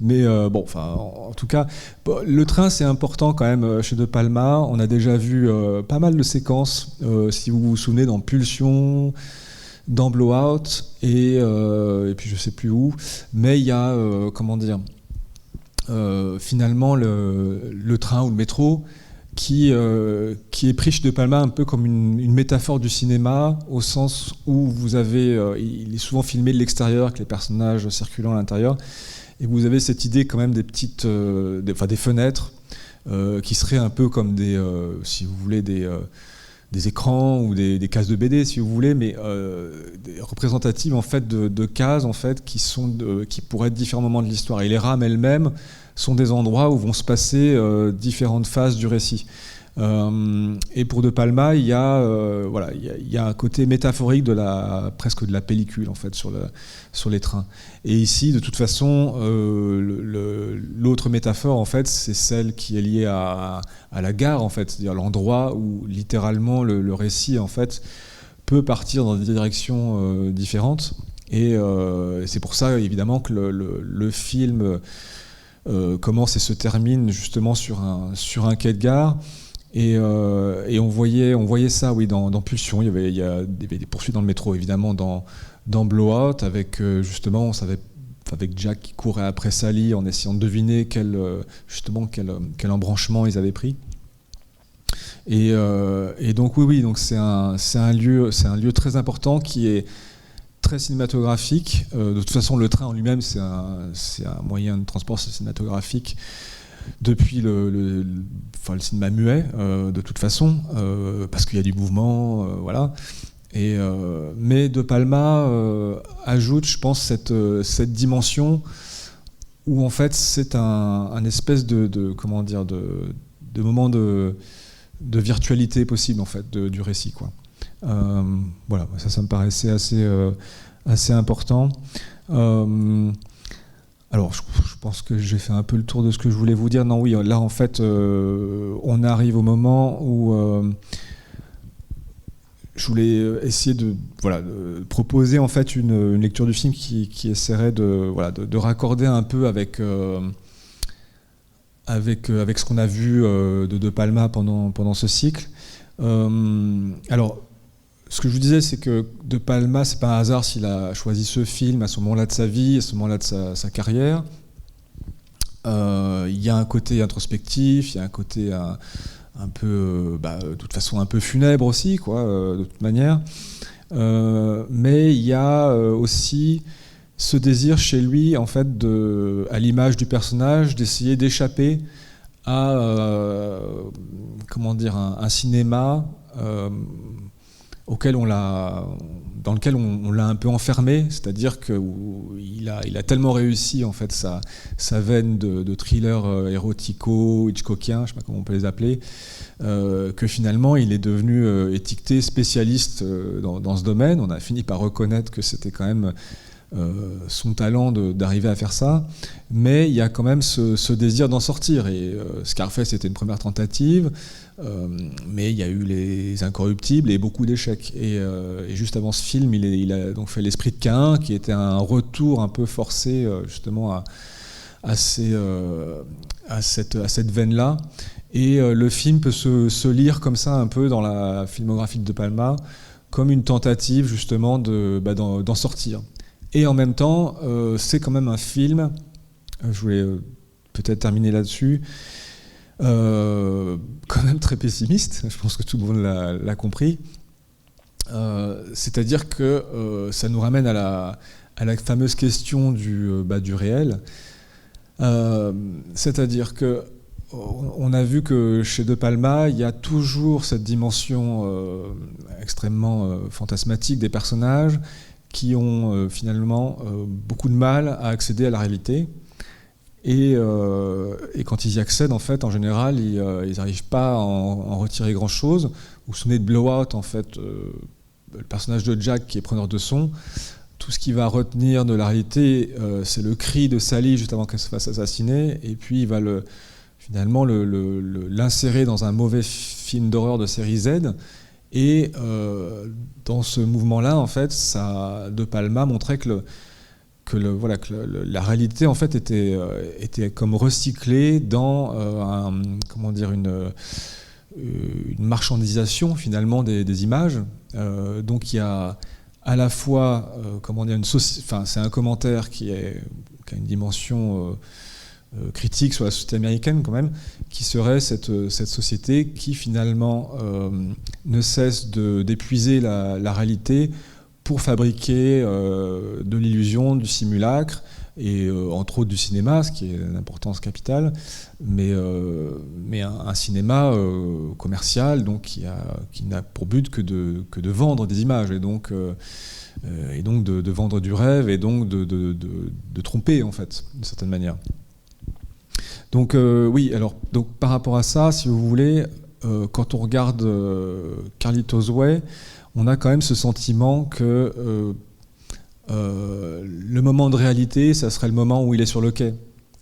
Mais en tout cas, le train, c'est important quand même chez De Palma. On a déjà vu pas mal de séquences, si vous vous souvenez, dans Pulsion, dans Blowout, et puis je sais plus où, mais il y a finalement le train ou le métro qui est pris chez De Palma un peu comme une métaphore du cinéma, au sens où vous avez il est souvent filmé de l'extérieur avec les personnages circulant à l'intérieur, et vous avez cette idée quand même des petites des fenêtres qui seraient un peu comme si vous voulez, des écrans ou des cases de BD, si vous voulez, mais représentatives en fait de cases en fait qui pourraient être différents moments de l'histoire. Et les rames elles-mêmes sont des endroits où vont se passer différentes phases du récit. Et pour De Palma, il y a un côté métaphorique presque de la pellicule en fait sur les trains. Et ici, de toute façon, l'autre métaphore en fait, c'est celle qui est liée à la gare en fait, c'est-à-dire l'endroit où littéralement le récit en fait peut partir dans des directions différentes. Et c'est pour ça évidemment que le film commence et se termine justement sur un quai de gare. Et on voyait ça, oui, dans Pulsion. Il y avait des poursuites dans le métro, évidemment, dans Blowout, avec justement, on savait, avec Jack qui courait après Sally en essayant de deviner quel embranchement ils avaient pris. Et donc oui, donc c'est un lieu très important qui est très cinématographique. De toute façon, le train en lui-même, c'est un moyen de transport cinématographique. Depuis le cinéma muet, de toute façon, parce qu'il y a du mouvement, voilà. Mais De Palma ajoute, je pense, cette dimension où en fait c'est un espèce de moment de virtualité possible en fait du récit, quoi. Voilà, ça me paraissait assez important. Alors, je pense que j'ai fait un peu le tour de ce que je voulais vous dire. Non, oui, là, en fait, on arrive au moment où je voulais essayer de proposer en fait une lecture du film qui essaierait de raccorder un peu avec ce qu'on a vu de Palma pendant ce cycle. Alors, ce que je vous disais, c'est que De Palma, c'est pas un hasard s'il a choisi ce film à ce moment-là de sa vie, à ce moment-là de sa carrière. Il y a un côté introspectif, il y a un côté un peu, de toute façon, un peu funèbre aussi, quoi, de toute manière. Mais il y a aussi ce désir chez lui, en fait, à l'image du personnage, d'essayer d'échapper à, un cinéma dans lequel on l'a un peu enfermé, c'est-à-dire qu'il a tellement réussi en fait sa veine de thriller érotico, hitchcockien, je ne sais pas comment on peut les appeler, que finalement il est devenu étiqueté spécialiste dans ce domaine. On a fini par reconnaître que c'était quand même son talent d'arriver à faire ça, mais il y a quand même ce désir d'en sortir. Et Scarface était une première tentative, mais il y a eu Les Incorruptibles et beaucoup d'échecs. Et juste avant ce film, il a donc fait L'Esprit de Caïn, qui était un retour un peu forcé justement à cette veine-là. Et le film peut se lire comme ça un peu dans la filmographie de Palma, comme une tentative justement d'en sortir. Et en même temps, c'est quand même un film, je voulais peut-être terminer là-dessus, quand même très pessimiste, je pense que tout le monde l'a compris. C'est-à-dire que ça nous ramène à la fameuse question du réel. C'est-à-dire que on a vu que chez De Palma, il y a toujours cette dimension extrêmement fantasmatique des personnages qui ont finalement beaucoup de mal à accéder à la réalité. Et quand ils y accèdent, en fait, en général, ils n'arrivent pas à en retirer grand-chose. Vous vous souvenez de Blowout, en fait, le personnage de Jack qui est preneur de son, tout ce qui va retenir de la réalité, c'est le cri de Sally juste avant qu'elle se fasse assassiner, et puis il va finalement l'insérer dans un mauvais film d'horreur de série Z. Et dans ce mouvement-là, en fait, De Palma montrait que la réalité, en fait, était comme recyclée dans une marchandisation finalement des images. Donc il y a à la fois c'est un commentaire qui a une dimension critique sur la société américaine quand même, qui serait cette société qui finalement ne cesse d'épuiser la réalité pour fabriquer de l'illusion, du simulacre, et entre autres du cinéma, ce qui est une importance capitale, mais un cinéma commercial, donc qui n'a pour but que de vendre des images, et donc de vendre du rêve, et donc de tromper, en fait, d'une certaine manière. Donc oui, alors donc, par rapport à ça, si vous voulez, quand on regarde Carlitos Way, on a quand même ce sentiment que le moment de réalité, ça serait le moment où il est sur le quai.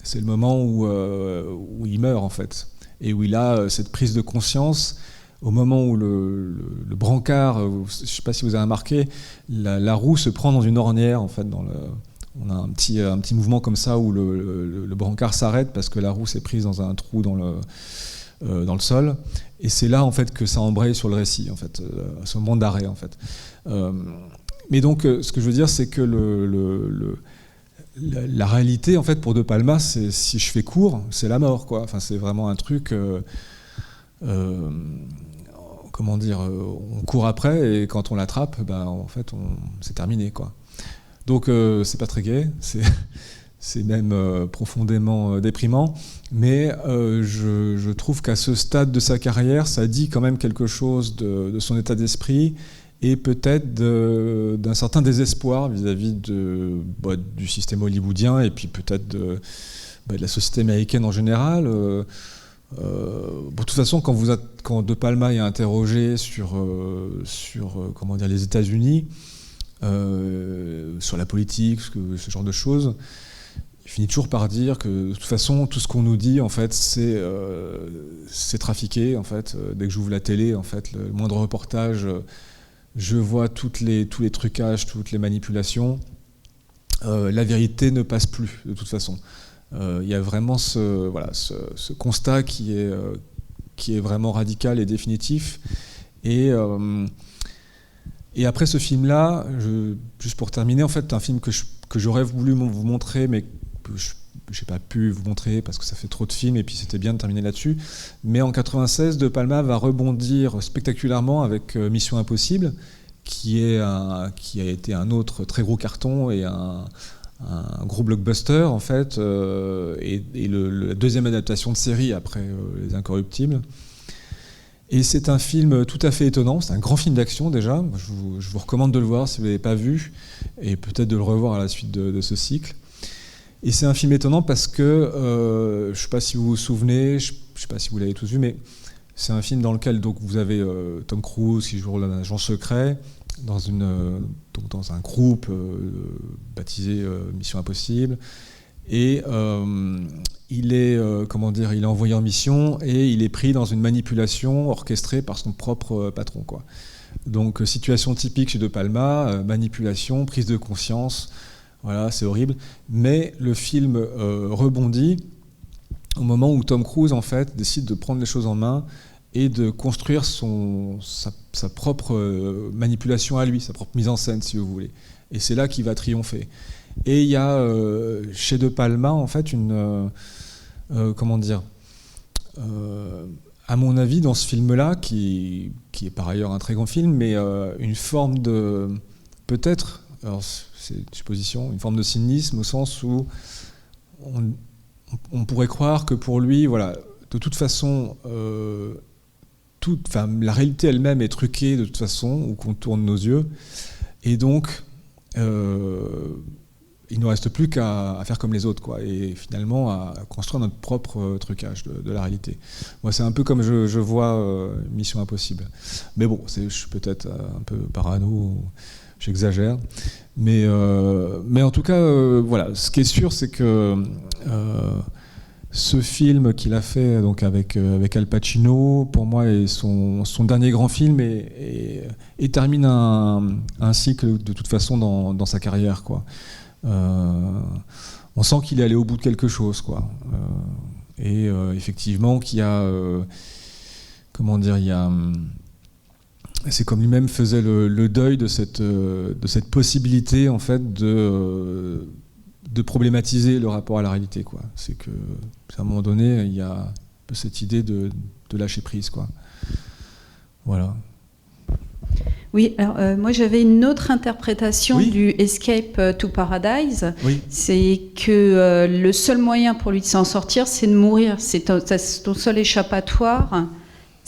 C'est le moment où il meurt, en fait, et où il a cette prise de conscience. Au moment où le brancard, je ne sais pas si vous avez remarqué, la roue se prend dans une ornière, en fait, on a un petit mouvement comme ça où le brancard s'arrête parce que la roue s'est prise dans un trou dans le sol, et c'est là, en fait, que ça embraye sur le récit, en fait, à ce moment d'arrêt, en fait. Mais donc, ce que je veux dire, c'est que la réalité, en fait, pour De Palma, si je fais court, c'est la mort, quoi. Enfin, c'est vraiment un truc. Comment dire, on court après, et quand on l'attrape, en fait, c'est terminé, quoi. Donc, c'est pas très gai, c'est même profondément déprimant, mais je trouve qu'à ce stade de sa carrière, ça dit quand même quelque chose de son état d'esprit, et peut-être d'un certain désespoir vis-à-vis du système hollywoodien, et puis peut-être de la société américaine en général. De toute façon, quand De Palma est interrogé sur comment dire, les États-Unis, sur la politique, ce genre de choses, il finit toujours par dire que de toute façon, tout ce qu'on nous dit, en fait, c'est trafiqué. En fait, dès que j'ouvre la télé, en fait, le moindre reportage, je vois tous les trucages, toutes les manipulations. La vérité ne passe plus, de toute façon. Il y a vraiment ce constat qui est vraiment radical et définitif. Et après ce film-là, juste pour terminer, en fait, un film que j'aurais voulu vous montrer, mais que je n'ai pas pu vous montrer parce que ça fait trop de films, et puis c'était bien de terminer là-dessus. Mais en 1996, De Palma va rebondir spectaculairement avec Mission Impossible, qui a été un autre très gros carton et un gros blockbuster, en fait, et la deuxième adaptation de série après Les Incorruptibles. Et c'est un film tout à fait étonnant, c'est un grand film d'action déjà, je vous recommande de le voir si vous ne l'avez pas vu, et peut-être de le revoir à la suite de ce cycle. Et c'est un film étonnant parce que, je ne sais pas si vous vous souvenez, je ne sais pas si vous l'avez tous vu, mais c'est un film dans lequel donc, vous avez Tom Cruise qui joue un agent secret dans un groupe baptisé Mission Impossible, et il est envoyé en mission, et il est pris dans une manipulation orchestrée par son propre patron, quoi. Donc situation typique chez De Palma, manipulation, prise de conscience. Voilà, c'est horrible. Mais le film rebondit au moment où Tom Cruise, en fait, décide de prendre les choses en main et de construire sa propre manipulation à lui, sa propre mise en scène, si vous voulez. Et c'est là qu'il va triompher. Et il y a chez De Palma, en fait, à mon avis, dans ce film-là, qui est par ailleurs un très grand film, mais une forme de, peut-être, alors c'est une supposition, une forme de cynisme, au sens où on pourrait croire que pour lui, voilà, de toute façon, la réalité elle-même est truquée de toute façon, ou qu'on tourne nos yeux, et donc il ne nous reste plus qu'à faire comme les autres, quoi, et finalement à construire notre propre trucage de la réalité. Moi, c'est un peu comme je vois Mission Impossible. Mais bon, je suis peut-être un peu parano, j'exagère. Mais en tout cas, voilà, ce qui est sûr, c'est que ce film qu'il a fait donc avec Al Pacino, pour moi, est son dernier grand film, et termine un cycle de toute façon dans sa carrière, quoi. On sent qu'il est allé au bout de quelque chose, quoi. Et effectivement qu'il y a c'est comme lui-même faisait le deuil de cette possibilité, en fait, de problématiser le rapport à la réalité, quoi. C'est que à un moment donné, il y a un peu cette idée de lâcher prise, quoi. Voilà. Oui, alors moi j'avais une autre interprétation du Escape to Paradise. Oui. C'est que le seul moyen pour lui de s'en sortir, c'est de mourir. C'est ton seul échappatoire.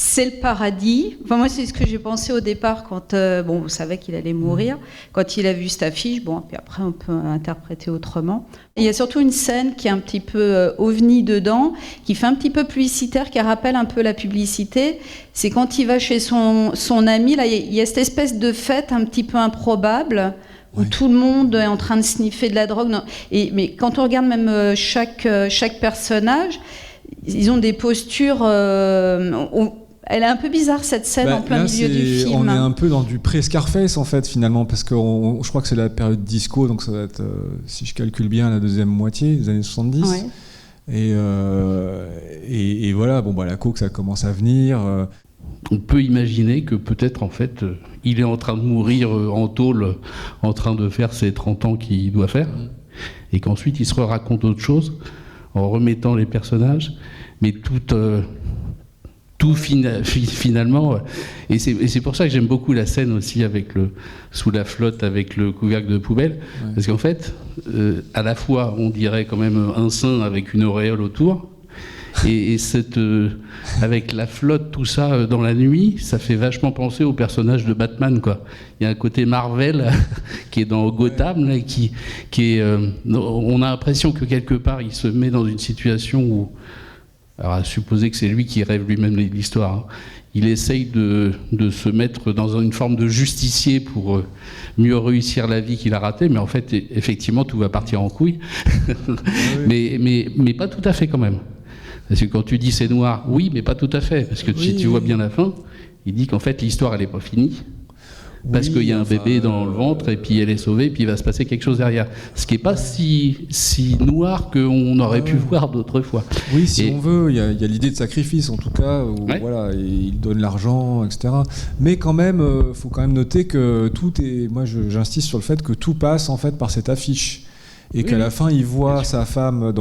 C'est le paradis. Enfin, moi, c'est ce que j'ai pensé au départ quand, on savait qu'il allait mourir. Quand il a vu cette affiche, puis après, on peut interpréter autrement. Il y a surtout une scène qui est un petit peu ovni dedans, qui fait un petit peu publicitaire, qui rappelle un peu la publicité. C'est quand il va chez son ami, là, il y a cette espèce de fête un petit peu improbable, où tout le monde est en train de sniffer de la drogue. Mais quand on regarde même chaque personnage, ils ont des postures... Elle est un peu bizarre cette scène en plein milieu du film. On est un peu dans du pré-Scarface en fait finalement, parce que je crois que c'est la période disco, donc ça va être, si je calcule bien, la deuxième moitié des années 70. Ouais. Et voilà, la coke ça commence à venir. On peut imaginer que peut-être en fait il est en train de mourir en tôle, en train de faire ses 30 ans qu'il doit faire, et qu'ensuite il se raconte autre chose en remettant les personnages, mais tout finalement, et c'est pour ça que j'aime beaucoup la scène aussi avec sous la flotte avec le couvercle de poubelle, parce qu'en fait, à la fois on dirait quand même un saint avec une auréole autour, et avec la flotte, tout ça dans la nuit, ça fait vachement penser au personnage de Batman, quoi. Il y a un côté Marvel qui est dans Gotham, là, qui est, on a l'impression que quelque part il se met dans une situation où, alors à supposer que c'est lui qui rêve lui-même l'histoire, hein, il essaye de se mettre dans une forme de justicier pour mieux réussir la vie qu'il a ratée, mais en fait, effectivement, tout va partir en couille. mais pas tout à fait quand même. Parce que quand tu dis c'est noir, oui, mais pas tout à fait. Parce que si tu vois bien la fin, il dit qu'en fait, l'histoire, elle n'est pas finie. Parce qu'il y a un bébé dans le ventre, et puis elle est sauvée, et puis il va se passer quelque chose derrière. Ce qui n'est pas si noir qu'on aurait pu voir d'autres fois. Oui, si on veut, il y a l'idée de sacrifice, en tout cas, où voilà, il donne l'argent, etc. Mais quand même, faut quand même noter que tout est... Moi, j'insiste sur le fait que tout passe, en fait, par cette affiche. Et qu'à la fin, il voit sa femme,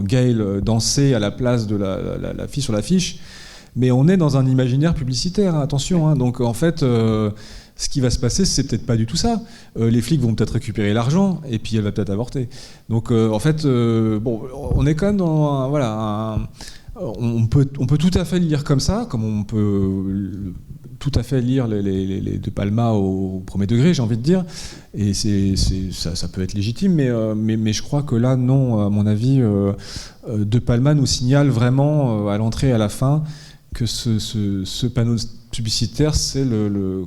Gail, danser à la place de la fille sur l'affiche. Mais on est dans un imaginaire publicitaire, hein, attention. Hein. Donc en fait, ce qui va se passer, c'est peut-être pas du tout ça. Les flics vont peut-être récupérer l'argent, et puis elle va peut-être avorter. Donc en fait, on est quand même dans on peut tout à fait le lire comme ça, comme on peut tout à fait lire les De Palma au premier degré, j'ai envie de dire. Et ça peut être légitime, mais je crois que là, non, à mon avis, De Palma nous signale vraiment à l'entrée et à la fin que ce panneau publicitaire, c'est le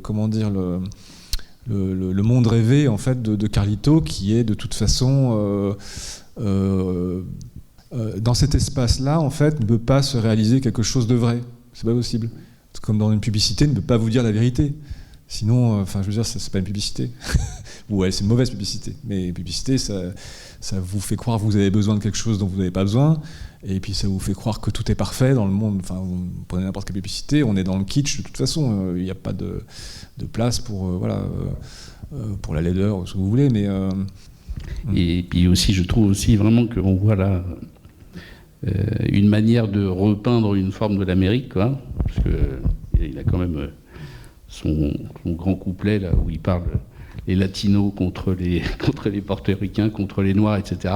monde rêvé en fait de Carlito, qui est de toute façon dans cet espace-là, en fait, ne peut pas se réaliser quelque chose de vrai. C'est pas possible. Comme dans une publicité, ne peut pas vous dire la vérité. Sinon, je veux dire, c'est pas une publicité. Ou c'est une mauvaise publicité. Mais une publicité, ça vous fait croire que vous avez besoin de quelque chose dont vous n'avez pas besoin. Et puis ça vous fait croire que tout est parfait dans le monde. Enfin, vous prenez n'importe quelle publicité, on est dans le kitsch de toute façon. Il n'y a pas de place pour pour la laideur ou ce que vous voulez. Mais et puis aussi, je trouve aussi vraiment qu'on voit là une manière de repeindre une forme de l'Amérique, quoi. Parce que il a quand même son grand couplet là où il parle les latinos contre les portoricains, contre les noirs, etc.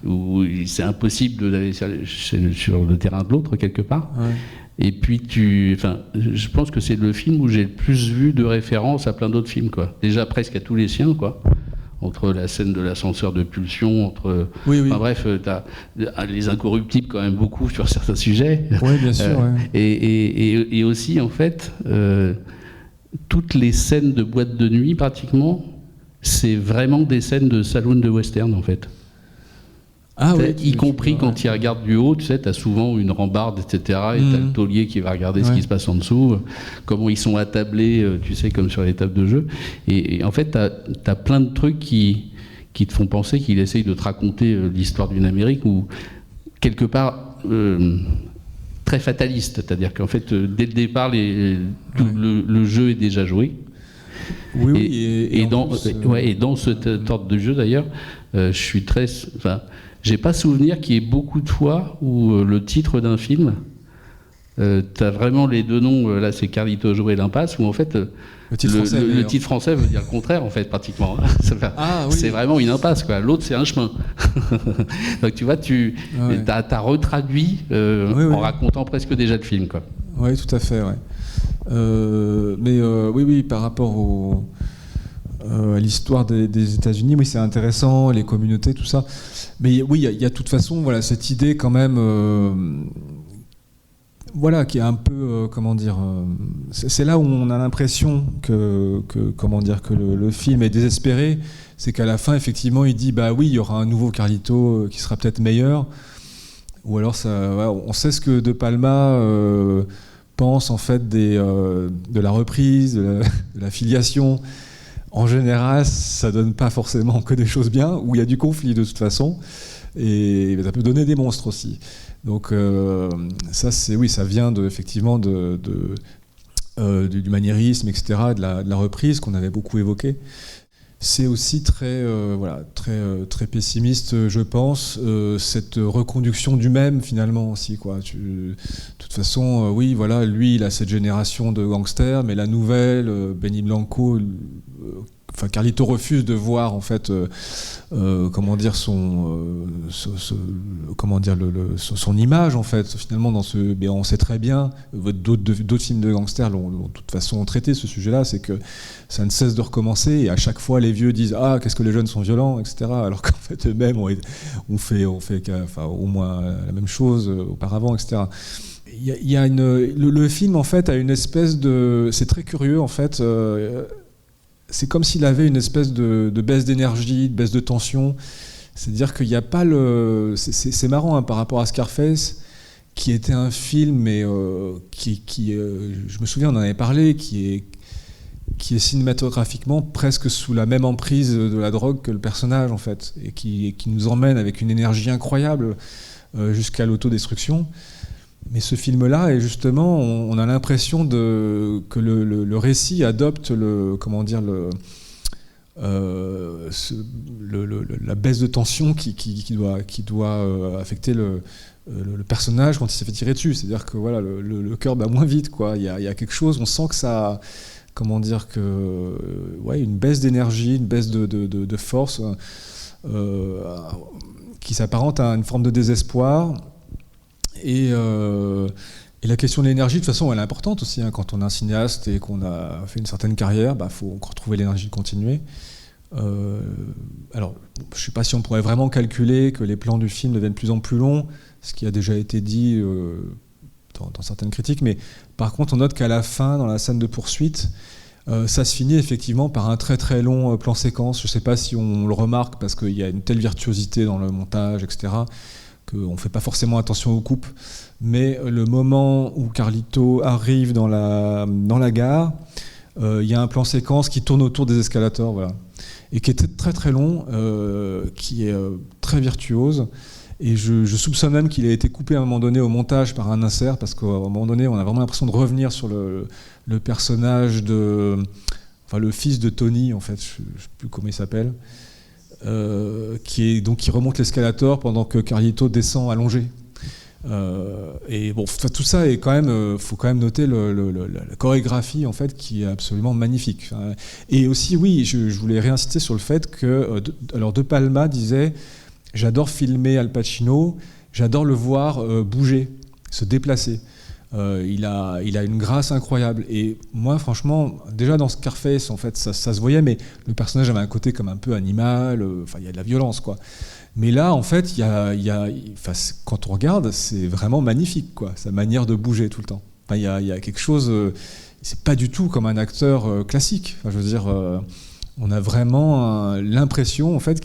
Où c'est impossible d'aller sur le terrain de l'autre quelque part. Ouais. Et puis je pense que c'est le film où j'ai le plus vu de références à plein d'autres films, quoi. Déjà presque à tous les siens, quoi. Entre la scène de l'ascenseur de pulsion, bref, t'as les Incorruptibles quand même beaucoup sur certains sujets. Oui, bien sûr. Et aussi, en fait, toutes les scènes de boîte de nuit, pratiquement, c'est vraiment des scènes de saloon de western, en fait. Ah, oui, y compris quand il regarde du haut, tu sais, t'as souvent une rambarde, etc. Et t'as le taulier qui va regarder ce qui se passe en dessous, comment ils sont attablés, tu sais, comme sur les tables de jeu. Et en fait, t'as plein de trucs qui te font penser qu'il essaye de te raconter l'histoire d'une Amérique où, quelque part, très fataliste. C'est-à-dire qu'en fait, dès le départ, le jeu est déjà joué. Et dans cet ordre de jeu, d'ailleurs, je suis très... j'ai pas souvenir qu'il y ait beaucoup de fois où le titre d'un film t'as vraiment les deux noms, là c'est Carlito Joe et l'Impasse, où en fait le titre français veut dire le contraire en fait pratiquement. C'est vraiment une impasse quoi. L'autre c'est un chemin. Donc tu vois, t'as retraduit en racontant presque déjà le film quoi. Oui, tout à fait. Oui, par rapport à l'histoire des États-Unis, oui, c'est intéressant, les communautés, tout ça. Mais oui, il y a de toute façon, voilà, cette idée quand même, qui est un peu, c'est là où on a l'impression que le film est désespéré, c'est qu'à la fin, effectivement, il dit, bah oui, il y aura un nouveau Carlito qui sera peut-être meilleur, ou alors on sait ce que De Palma pense en fait de la reprise, de la filiation. En général, ça donne pas forcément que des choses bien, où il y a du conflit de toute façon, et ça peut donner des monstres aussi. Donc ça vient effectivement du maniérisme, etc., de la reprise qu'on avait beaucoup évoqué. C'est aussi très pessimiste, je pense, cette reconduction du même finalement aussi, quoi. De toute façon, lui, il a cette génération de gangsters, mais la nouvelle, Benny Blanco, Carlito refuse de voir en fait, son image en fait. Finalement, on sait très bien, d'autres films de gangsters l'ont de toute façon traité ce sujet-là, c'est que ça ne cesse de recommencer et à chaque fois les vieux disent qu'est-ce que les jeunes sont violents, etc. Alors qu'en fait eux-mêmes ont fait au moins la même chose auparavant, etc. Le film en fait a une espèce de, c'est très curieux en fait. C'est comme s'il avait une espèce de baisse d'énergie, de baisse de tension. C'est-à-dire qu'il n'y a pas c'est marrant par rapport à Scarface, qui était un film, mais je me souviens, on en avait parlé, qui est cinématographiquement presque sous la même emprise de la drogue que le personnage, en fait, et qui nous emmène avec une énergie incroyable jusqu'à l'autodestruction. Mais ce film-là, et justement, on a l'impression que le récit adopte la baisse de tension qui doit affecter le personnage quand il s'est fait tirer dessus. C'est-à-dire que le cœur bat moins vite, quoi. Il y a quelque chose, on sent que ça, une baisse d'énergie, une baisse de force qui s'apparente à une forme de désespoir. Et la question de l'énergie, de toute façon, elle est importante aussi. Quand on est un cinéaste et qu'on a fait une certaine carrière, faut retrouver l'énergie de continuer. Alors, je ne sais pas si on pourrait vraiment calculer que les plans du film deviennent de plus en plus longs, ce qui a déjà été dit dans certaines critiques. Mais par contre, on note qu'à la fin, dans la scène de poursuite, ça se finit effectivement par un très très long plan séquence. Je ne sais pas si on le remarque parce qu'il y a une telle virtuosité dans le montage, etc., qu'on ne fait pas forcément attention aux coupes, mais le moment où Carlito arrive dans la gare, il y a un plan séquence qui tourne autour des escalators, voilà, et qui est très très long, qui est très virtuose, et je soupçonne même qu'il a été coupé à un moment donné au montage par un insert, parce qu'à un moment donné, on a vraiment l'impression de revenir sur le personnage le fils de Tony, en fait, je ne sais plus comment il s'appelle, qui remonte l'escalator pendant que Carlito descend allongé. Et bon, tout ça est quand même, faut quand même noter la chorégraphie en fait qui est absolument magnifique. Et aussi, oui, je voulais réinsister sur le fait que De Palma disait, j'adore filmer Al Pacino, j'adore le voir bouger, se déplacer. Il a une grâce incroyable, et moi franchement déjà dans Scarface en fait ça se voyait, mais le personnage avait un côté comme un peu animal, il y a de la violence quoi, mais là en fait quand on regarde c'est vraiment magnifique quoi, sa manière de bouger tout le temps. Il y a quelque chose, c'est pas du tout comme un acteur classique, je veux dire, on a vraiment l'impression en fait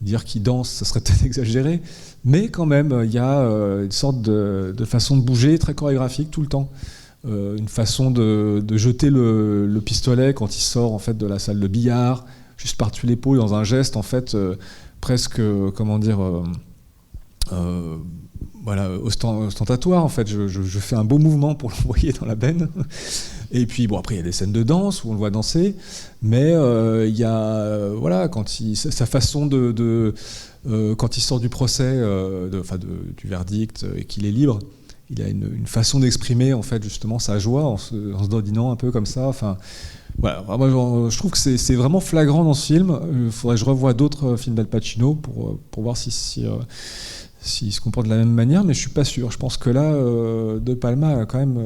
dire qu'il danse, ça serait peut-être exagéré, mais quand même, il y a une sorte de façon de bouger très chorégraphique tout le temps. Une façon de jeter le pistolet quand il sort en fait, de la salle de billard, juste par-dessus l'épaule, dans un geste en fait, presque, ostentatoire. En fait. Je fais un beau mouvement pour l'envoyer dans la benne. Et puis, bon, après, il y a des scènes de danse où on le voit danser, mais il y a, sa façon quand il sort du procès, du verdict et qu'il est libre, il a une façon d'exprimer en fait justement sa joie en se dandinant un peu comme ça. Enfin, voilà, moi, je trouve que c'est vraiment flagrant dans ce film. Il faudrait que je revoie d'autres films d'Al Pacino pour voir s'il se comporte de la même manière, mais je suis pas sûr. Je pense que là, De Palma a quand même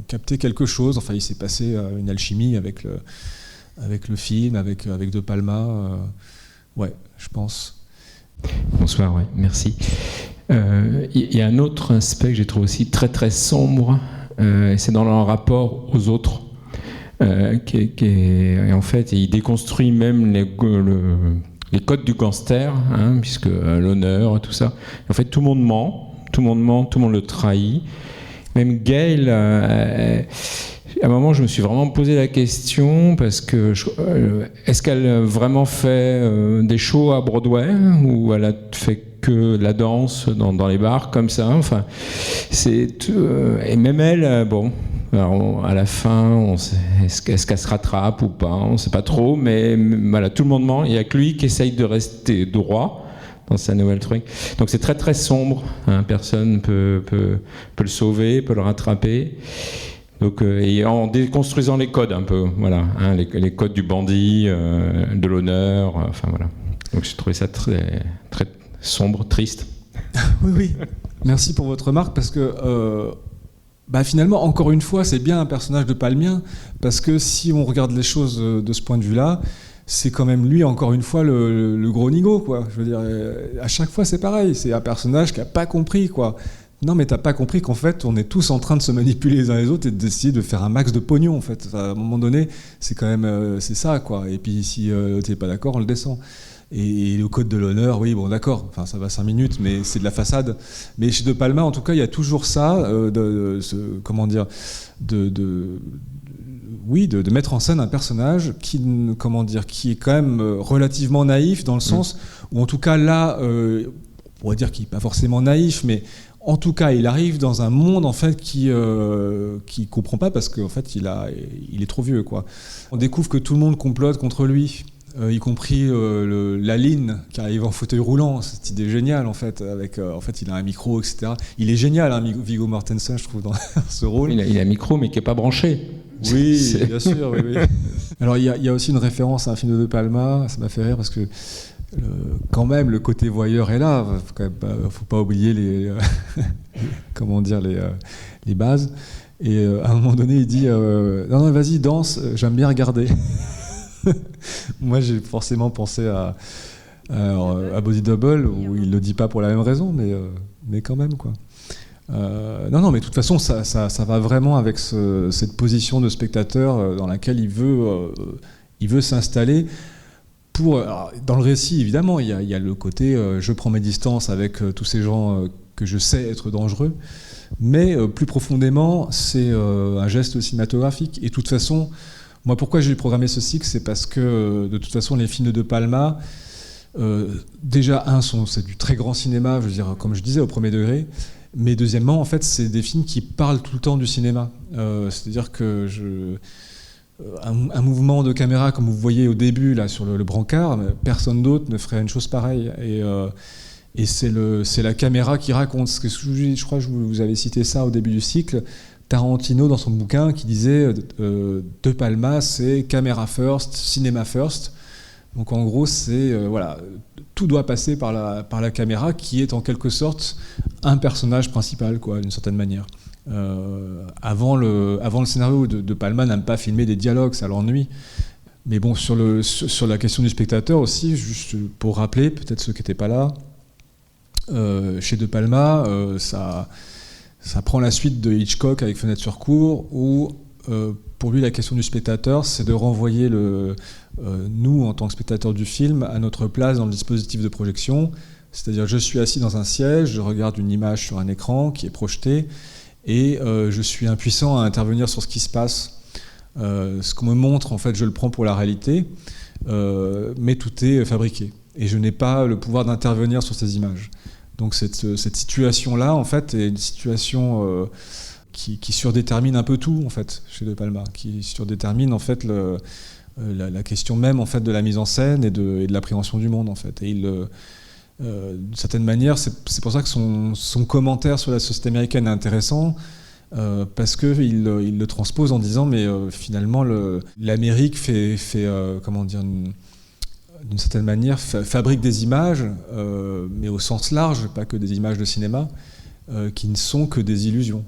capté quelque chose. Enfin, il s'est passé une alchimie avec le film, avec De Palma. Ouais, je pense. Bonsoir, ouais, merci. Il y a un autre aspect que j'ai trouvé aussi très très sombre, et c'est dans leur rapport aux autres. Et en fait, il déconstruit même les codes du gangster, hein, puisque l'honneur, tout ça. En fait, tout le monde ment, tout le monde le trahit. Même Gail, à un moment, je me suis vraiment posé la question, parce que est-ce qu'elle a vraiment fait des shows à Broadway, ou elle a fait que de la danse dans les bars, comme ça. Enfin, et même elle, bon, alors à la fin, est-ce qu'elle se rattrape ou pas, on ne sait pas trop, mais voilà, tout le monde ment. Il n'y a que lui qui essaye de rester droit dans sa nouvelle truc. Donc c'est très très sombre, hein, personne peut le sauver, peut le rattraper. Donc, et en déconstruisant les codes un peu, voilà, hein, les codes du bandit, de l'honneur, enfin voilà. Donc j'ai trouvé ça très, très sombre, triste. Oui. Merci pour votre remarque, parce que finalement, encore une fois, c'est bien un personnage de Palmien, parce que si on regarde les choses de ce point de vue-là, c'est quand même lui, encore une fois, le gros nigo, quoi. Je veux dire, à chaque fois, c'est pareil. C'est un personnage qui n'a pas compris, quoi. Non, mais t'as pas compris qu'en fait, on est tous en train de se manipuler les uns les autres et d'essayer de faire un max de pognon, en fait. À un moment donné, c'est quand même c'est ça, quoi. Et puis, si t'es pas d'accord, on le descend. Et le code de l'honneur, oui, bon, d'accord. Enfin, ça va 5 minutes, mais c'est de la façade. Mais chez De Palma, en tout cas, il y a toujours ça, comment dire, de mettre en scène un personnage qui est quand même relativement naïf, dans le sens où, en tout cas, là, on pourrait dire qu'il n'est pas forcément naïf, mais en tout cas, il arrive dans un monde en fait qui comprend pas, parce qu'en fait, il est trop vieux, quoi. On découvre que tout le monde complote contre lui, y compris Laline qui arrive en fauteuil roulant. Cette idée géniale, en fait, avec en fait, il a un micro, etc. Il est génial, hein, Viggo Mortensen, je trouve, dans ce rôle. Il a un micro, mais qui est pas branché. Oui, bien sûr. Oui. Alors, il y a aussi une référence à un film de De Palma. Ça m'a fait rire parce que quand même, le côté voyeur est là. Faut pas oublier les bases. Et à un moment donné, il dit non, vas-y, danse. J'aime bien regarder. Moi, j'ai forcément pensé à Body Double, où il le dit pas pour la même raison, mais quand même, quoi. Non, mais de toute façon, ça va vraiment avec cette position de spectateur dans laquelle il veut s'installer. Dans le récit, évidemment, il y a le côté je prends mes distances avec tous ces gens que je sais être dangereux, mais plus profondément, c'est un geste cinématographique. Et de toute façon, moi, pourquoi j'ai programmé ce cycle, c'est parce que de toute façon, les films de Palma, déjà, c'est du très grand cinéma, je veux dire, comme je disais, au premier degré. Mais deuxièmement, en fait, c'est des films qui parlent tout le temps du cinéma. C'est-à-dire que un mouvement de caméra, comme vous voyez au début là sur le brancard, personne d'autre ne ferait une chose pareille. Et c'est la caméra qui raconte. Je crois que vous avez cité ça au début du cycle. Tarantino, dans son bouquin, qui disait De Palma, c'est caméra first, cinéma first. Donc en gros, c'est tout doit passer par la caméra, qui est en quelque sorte un personnage principal, quoi, d'une certaine manière. Avant le scénario, de Palma n'aime pas filmer des dialogues, ça l'ennuie. Mais bon, sur la question du spectateur aussi, juste pour rappeler, peut-être ceux qui n'étaient pas là, chez De Palma, ça prend la suite de Hitchcock avec Fenêtre sur cour, où pour lui la question du spectateur, c'est de renvoyer nous, en tant que spectateurs du film, à notre place dans le dispositif de projection. C'est-à-dire, je suis assis dans un siège, je regarde une image sur un écran qui est projetée, et je suis impuissant à intervenir sur ce qui se passe. Ce qu'on me montre, en fait, je le prends pour la réalité, mais tout est fabriqué. Et je n'ai pas le pouvoir d'intervenir sur ces images. Donc cette situation-là, en fait, est une situation qui surdétermine un peu tout, en fait, chez De Palma, qui surdétermine, en fait, la question même, en fait, de la mise en scène et de l'appréhension du monde, en fait. Et d'une certaine manière, c'est pour ça que son commentaire sur la société américaine est intéressant, parce qu'il le transpose en disant mais finalement l'Amérique fait comment dire, d'une certaine manière fabrique des images, mais au sens large, pas que des images de cinéma, qui ne sont que des illusions.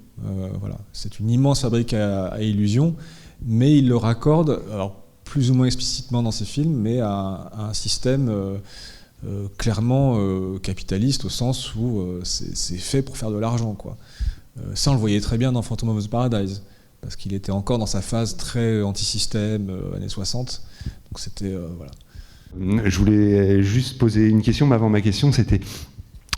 Voilà. C'est une immense fabrique à illusions, mais il le raccorde, alors plus ou moins explicitement dans ses films, mais à un système clairement capitaliste, au sens où c'est fait pour faire de l'argent, quoi. Ça, on le voyait très bien dans Phantom of the Paradise, parce qu'il était encore dans sa phase très anti-système, années 60. Donc c'était... voilà. Je voulais juste poser une question, mais avant ma question, c'était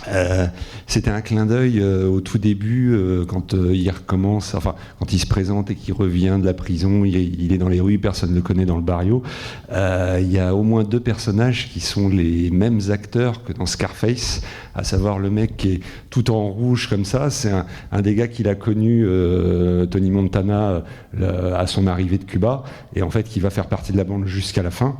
un clin d'œil au tout début, quand il recommence, enfin quand il se présente et qu'il revient de la prison, il est dans les rues, personne ne le connaît dans le barrio. Il y a au moins 2 personnages qui sont les mêmes acteurs que dans Scarface, à savoir le mec qui est tout en rouge comme ça, c'est un des gars qu'il a connu, Tony Montana, à son arrivée de Cuba, et en fait qui va faire partie de la bande jusqu'à la fin,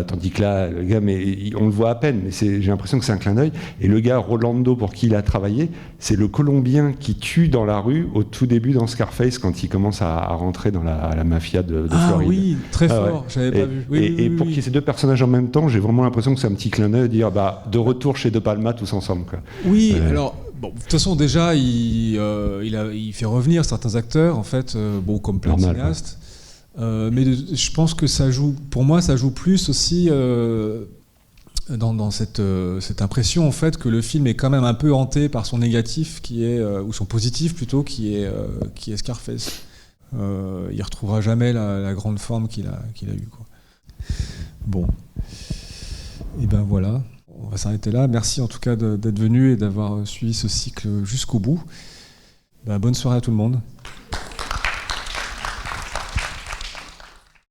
tandis que là, le gars, mais on le voit à peine, mais j'ai l'impression que c'est un clin d'œil, et le gars Rolando pour qui il a travaillé, c'est le Colombien qui tue dans la rue au tout début dans Scarface quand il commence à rentrer dans la mafia de Floride. Ah oui, très fort, j'avais pas vu. Et pour qu'il y ait ces 2 personnages en même temps, j'ai vraiment l'impression que c'est un petit clin d'œil de dire de retour chez De Palma tous ensemble, quoi. Oui, alors bon, de toute façon déjà il fait revenir certains acteurs en fait, comme plein de cinéastes, mais je pense que ça joue, pour moi ça joue plus aussi dans cette impression en fait que le film est quand même un peu hanté par son négatif ou son positif plutôt qui est Scarface. Il retrouvera jamais la grande forme qu'il a eue, quoi. Bon, et ben voilà, on va s'arrêter là. Merci en tout cas d'être venu et d'avoir suivi ce cycle jusqu'au bout. Bonne soirée à tout le monde.